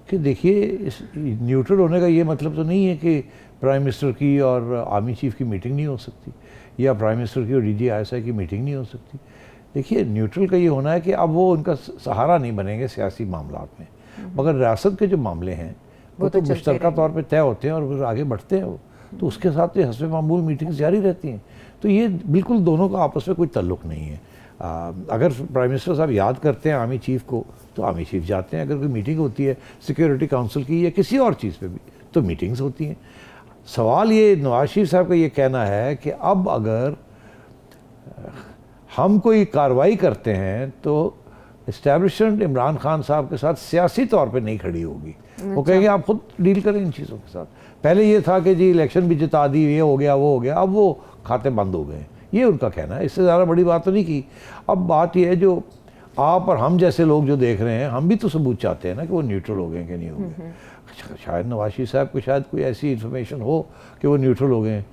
कि देखिए इस न्यूट्रल होने का ये मतलब तो नहीं है कि प्राइम मिनिस्टर की और आर्मी चीफ की मीटिंग नहीं हो सकती, या प्राइम मिनिस्टर की और DGI की मीटिंग नहीं हो सकती। देखिए न्यूट्रल का ये होना है कि अब वो उनका सहारा नहीं बनेंगे सियासी मामलात में, मगर रियासत के जो मामले हैं वो तो मुश्तरका तौर पर तय होते हैं और फिर आगे बढ़ते हैं वो, तो उसके साथ तो हस्बे मामूल मीटिंग्स जारी रहती हैं। तो ये बिल्कुल दोनों का आपस में कोई ताल्लुक़ नहीं है। अगर प्राइम मिनिस्टर साहब याद करते हैं आर्मी चीफ को तो आर्मी चीफ जाते हैं, अगर कोई मीटिंग होती है सिक्योरिटी काउंसिल की या किसी और चीज़ पे भी तो मीटिंग्स होती हैं। सवाल ये नवाज शरीफ साहब का ये कहना है कि अब अगर हम कोई कार्रवाई करते हैं तो इस्टेब्लिशमेंट इमरान खान साहब के साथ सियासी तौर पे नहीं खड़ी होगी। वो कहेंगे आप खुद डील करें इन चीज़ों के साथ। पहले ये था कि जी इलेक्शन भी जिता दी, ये हो गया वो हो गया, अब वो खाते बंद हो गए, ये उनका कहना है। इससे ज़्यादा बड़ी बात तो नहीं की। अब बात यह है जो आप और हम जैसे लोग जो देख रहे हैं, हम भी तो सबूत चाहते हैं ना कि वो न्यूट्रल हो गए कि नहीं हो गए। शायद नवाज शरीफ साहब को शायद कोई ऐसी इन्फॉर्मेशन हो कि वो न्यूट्रल हो गए,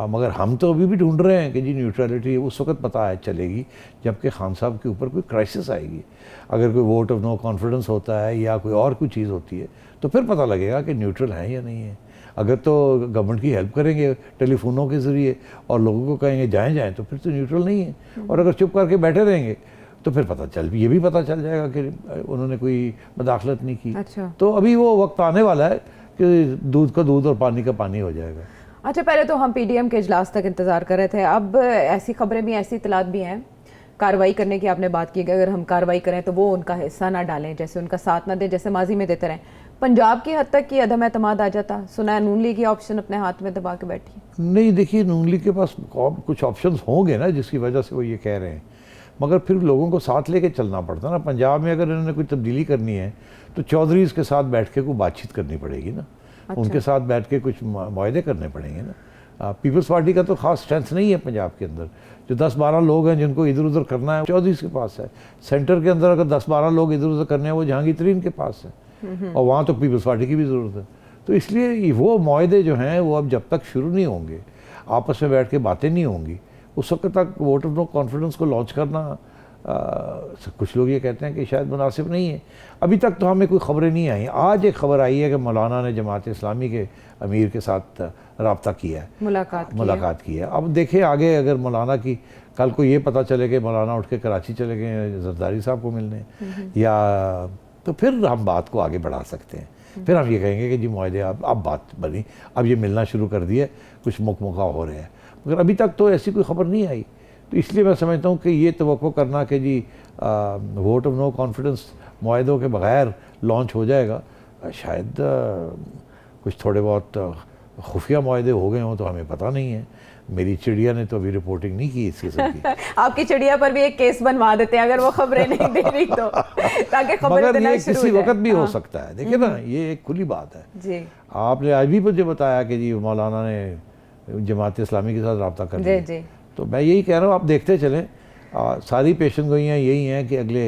मगर हम तो अभी भी ढूंढ रहे हैं कि जी न्यूट्रलिटी उस वक्त पता है चलेगी जबकि खान साहब के ऊपर कोई क्राइसिस आएगी। अगर कोई वोट ऑफ नो कॉन्फिडेंस होता है या कोई और कोई चीज़ होती है तो फिर पता लगेगा कि न्यूट्रल है या नहीं है। अगर तो गवर्नमेंट की हेल्प करेंगे टेलीफोनों के ज़रिए और लोगों को कहेंगे जाएं तो फिर तो न्यूट्रल नहीं है। और अगर चुप करके बैठे रहेंगे तो फिर ये भी पता चल जाएगा कि उन्होंने कोई मदाखलत नहीं की। अच्छा। तो अभी वो वक्त आने वाला है कि दूध का दूध और पानी का पानी हो जाएगा। अच्छा, पहले तो हम पीडीएम के इजलास तक इंतज़ार कर रहे थे, अब ऐसी खबरें भी, ऐसी इतलात भी हैं कार्रवाई करने की। आपने बात की कि अगर हम कार्रवाई करें तो वो उनका हिस्सा ना डालें, जैसे उनका साथ ना दें जैसे माजी में देते रहें। पंजाब की हद तक की अदम एतमाद आ जाता। सुना है नून लीग की ऑप्शन अपने हाथ में दबा के बैठी। नहीं, देखिए नून लीग के पास कुछ ऑप्शंस होंगे ना जिसकी वजह से वो ये कह रहे हैं, मगर फिर लोगों को साथ लेके चलना पड़ता ना। पंजाब में अगर इन्होंने कोई तब्दीली करनी है तो चौधरीज़ के साथ बैठ के कोई बातचीत करनी पड़ेगी ना। अच्छा। उनके साथ बैठ के कुछ मुआहदे करने पड़ेंगे ना। पीपल्स पार्टी का तो ख़ास स्ट्रेंथ नहीं है पंजाब के अंदर। जो 10-12 लोग हैं जिनको इधर उधर करना है चौधरीज़ के पास है। सेंटर के अंदर अगर 10-12 लोग इधर उधर करने हैं वो जहांगीर तरीन के पास है, और वहाँ तो पीपल्स पार्टी की भी ज़रूरत है। तो इसलिए वो मुआहदे जो हैं वो अब जब तक शुरू नहीं होंगे, आपस में बैठ के बातें नहीं होंगी, उस वक्त तक वोट ऑफ नो कॉन्फिडेंस को लॉन्च करना कुछ लोग ये कहते हैं कि शायद मुनासिब नहीं है। अभी तक तो हमें कोई ख़बरें नहीं आई। आज एक ख़बर आई है कि मौलाना ने जमात इस्लामी के अमीर के साथ रब्ता किया है, मुलाकात की है। अब देखें आगे अगर मौलाना की कल को ये पता चले कि मौलाना उठ के कराची चले गए जरदारी साहब को मिलने, या तो फिर हम बात को आगे बढ़ा सकते हैं। फिर हम ये कहेंगे कि जी मुआहदे अब बात बनी, अब ये मिलना शुरू कर दिए, कुछ मुकमुका हो रहे हैं, मगर अभी तक तो ऐसी कोई ख़बर नहीं आई। तो इसलिए मैं समझता हूँ कि ये तवक्को करना कि जी वोट ऑफ नो कॉन्फिडेंस मुआहदों के बगैर लॉन्च हो जाएगा, शायद कुछ थोड़े बहुत खुफिया मुआहदे हो गए हों तो हमें पता नहीं है। मेरी चिड़िया ने तो अभी रिपोर्टिंग नहीं की इस किस्म की। आपकी चिड़िया पर भी एक केस बनवा देते हैं अगर वो खबरें नहीं दे रही तो, ताकि खबरें देना शुरू हो जाए। किसी वक्त भी हो सकता है, देखिए ना, ये एक खुली बात है जी। आपने आज भी मुझे बताया कि जी मौलाना ने जमात इस्लामी के साथ रब्ता कर लिया, तो मैं यही कह रहा हूँ आप देखते चलें। सारी पेशन गोइयाँ यही हैं कि अगले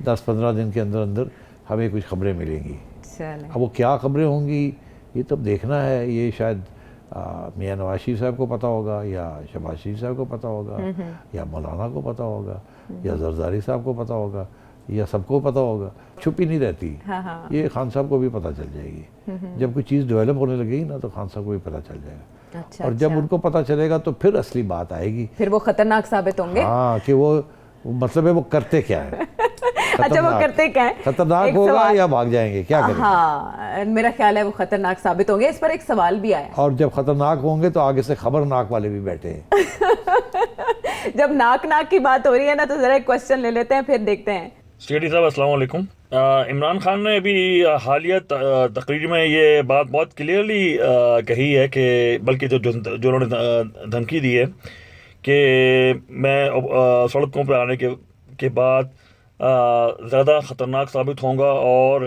10-15 दिन के अंदर अंदर हमें कुछ खबरें मिलेंगी। अब वो क्या खबरें होंगी ये तो देखना है। ये शायद मियां नवाज शरीफ साहब को पता होगा, या शहबाज शरीफ साहब को पता होगा, या मौलाना को पता होगा। या जरदारी साहब को पता होगा या सबको पता होगा, छुपी नहीं रहती। हाँ हाँ। ये खान साहब को भी पता चल जाएगी। जब कोई चीज़ डेवलप होने लगेगी ना तो खान साहब को भी पता चल जाएगा। अच्छा, और जब उनको पता चलेगा तो फिर असली बात आएगी। फिर वो खतरनाक साबित होंगे। हाँ, कि वो मतलब है वो करते क्या है। अच्छा, वो करते क्या है? खतरनाक होगा या भाग जाएंगे, क्या करेंगे? हाँ, मेरा ख्याल है वो खतरनाक साबित होंगे। इस पर एक सवाल भी आया। और जब खतरनाक होंगे तो आगे से खबरनाक वाले भी बैठे हैं। जब नाक की बात हो रही है ना तो जरा एक क्वेश्चन ले लेते हैं, फिर देखते हैं। स्टेडी साहब अस्सलाम वालेकुम। इमरान खान ने अभी हालिया तकरीर में ये बात बहुत क्लियरली कही है कि बल्कि जो उन्होंने धमकी दी है कि मैं सड़कों पर आने के बाद ज़्यादा ख़तरनाक साबित होगा और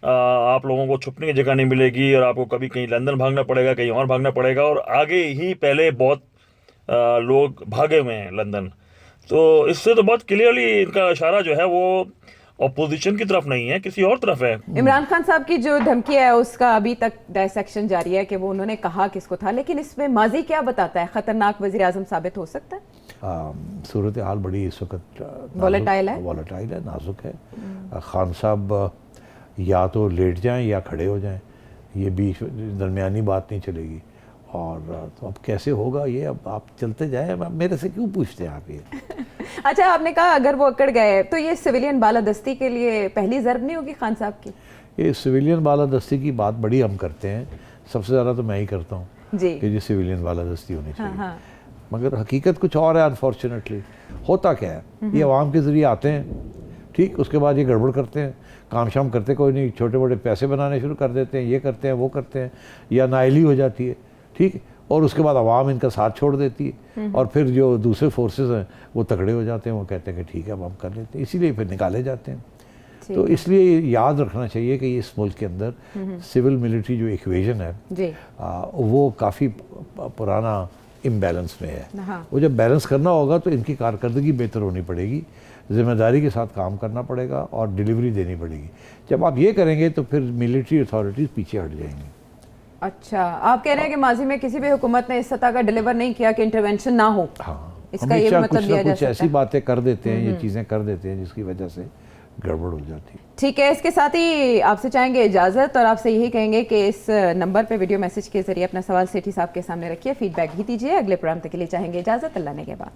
आप लोगों को छुपने की जगह नहीं मिलेगी और आपको कभी कहीं लंदन भागना पड़ेगा, कहीं और भागना पड़ेगा। और आगे ही पहले बहुत लोग भागे हुए हैं लंदन। तो इससे तो बहुत क्लियरली इनका इशारा जो है वो अपोजिशन की तरफ नहीं है, किसी और तरफ है। इमरान खान साहब की जो धमकी है उसका अभी तक डायसेक्शन जारी है कि वो उन्होंने कहा किसको था, लेकिन इसमें माजी क्या बताता है? खतरनाक वजीर आजम साबित हो सकता है? सूरत हाल बड़ी इस वक्त वॉलेटाइल है, नाजुक है। खान साहब या तो लेट जाएं या खड़े हो जाएं, ये बीच दरमियानी बात नहीं चलेगी। और तो अब कैसे होगा ये, अब आप चलते जाए, अब मेरे से क्यों पूछते हैं आप ये? अच्छा, आपने कहा अगर वो अकड़ गए तो ये सिविलियन बालादस्ती के लिए पहली ज़रब नहीं होगी खान साहब की? ये सिविलियन बालादस्ती की बात बड़ी हम करते हैं, सबसे ज़्यादा तो मैं ही करता हूँ जी कि ये सिविलियन बालादस्ती होनी चाहिए। हाँ। मगर हकीकत कुछ और है। अनफॉर्चुनेटली होता क्या है, ये अवाम के ज़रिए आते हैं, ठीक, उसके बाद ये गड़बड़ करते हैं, काम शाम करते कोई नहीं, छोटे मोटे पैसे बनाने शुरू कर देते हैं, ये करते हैं वो करते हैं, या नाइली हो जाती है, ठीक, और उसके बाद आवाम इनका साथ छोड़ देती है। और फिर जो दूसरे फोर्सेस हैं वो तगड़े हो जाते हैं, वो कहते हैं कि ठीक है अब हम कर लेते हैं, इसीलिए फिर निकाले जाते हैं। तो इसलिए याद रखना चाहिए कि इस मुल्क के अंदर सिविल मिलिट्री जो इक्वेशन है जी वो काफ़ी पुराना इम्बैलेंस में है। हाँ। वो जब बैलेंस करना होगा तो इनकी कारकर्दगी बेहतर होनी पड़ेगी, जिम्मेदारी के साथ काम करना पड़ेगा और डिलीवरी देनी पड़ेगी। जब आप ये करेंगे तो फिर मिलिट्री अथॉरिटीज़ पीछे हट जाएंगी। अच्छा, आप कह रहे हैं कि माजी में किसी भी हुकूमत ने इस सतह का डिलीवर नहीं किया कि इंटरवेंशन ना हो। हाँ, इसका ये मतलब लिया जा सकता है। ऐसी बातें कर देते हैं, ये चीज़ें कर देते हैं जिसकी वजह से गड़बड़ हो जाती है। ठीक है, इसके साथ ही आपसे चाहेंगे इजाज़त और आपसे यही कहेंगे कि इस नंबर पे वीडियो मैसेज के जरिए अपना सवाल सेठी साहब के सामने रखिए, फीडबैक भी दीजिए। अगले प्रोग्राम तक के लिए चाहेंगे इजाज़त। अल्लाह ने के बाद।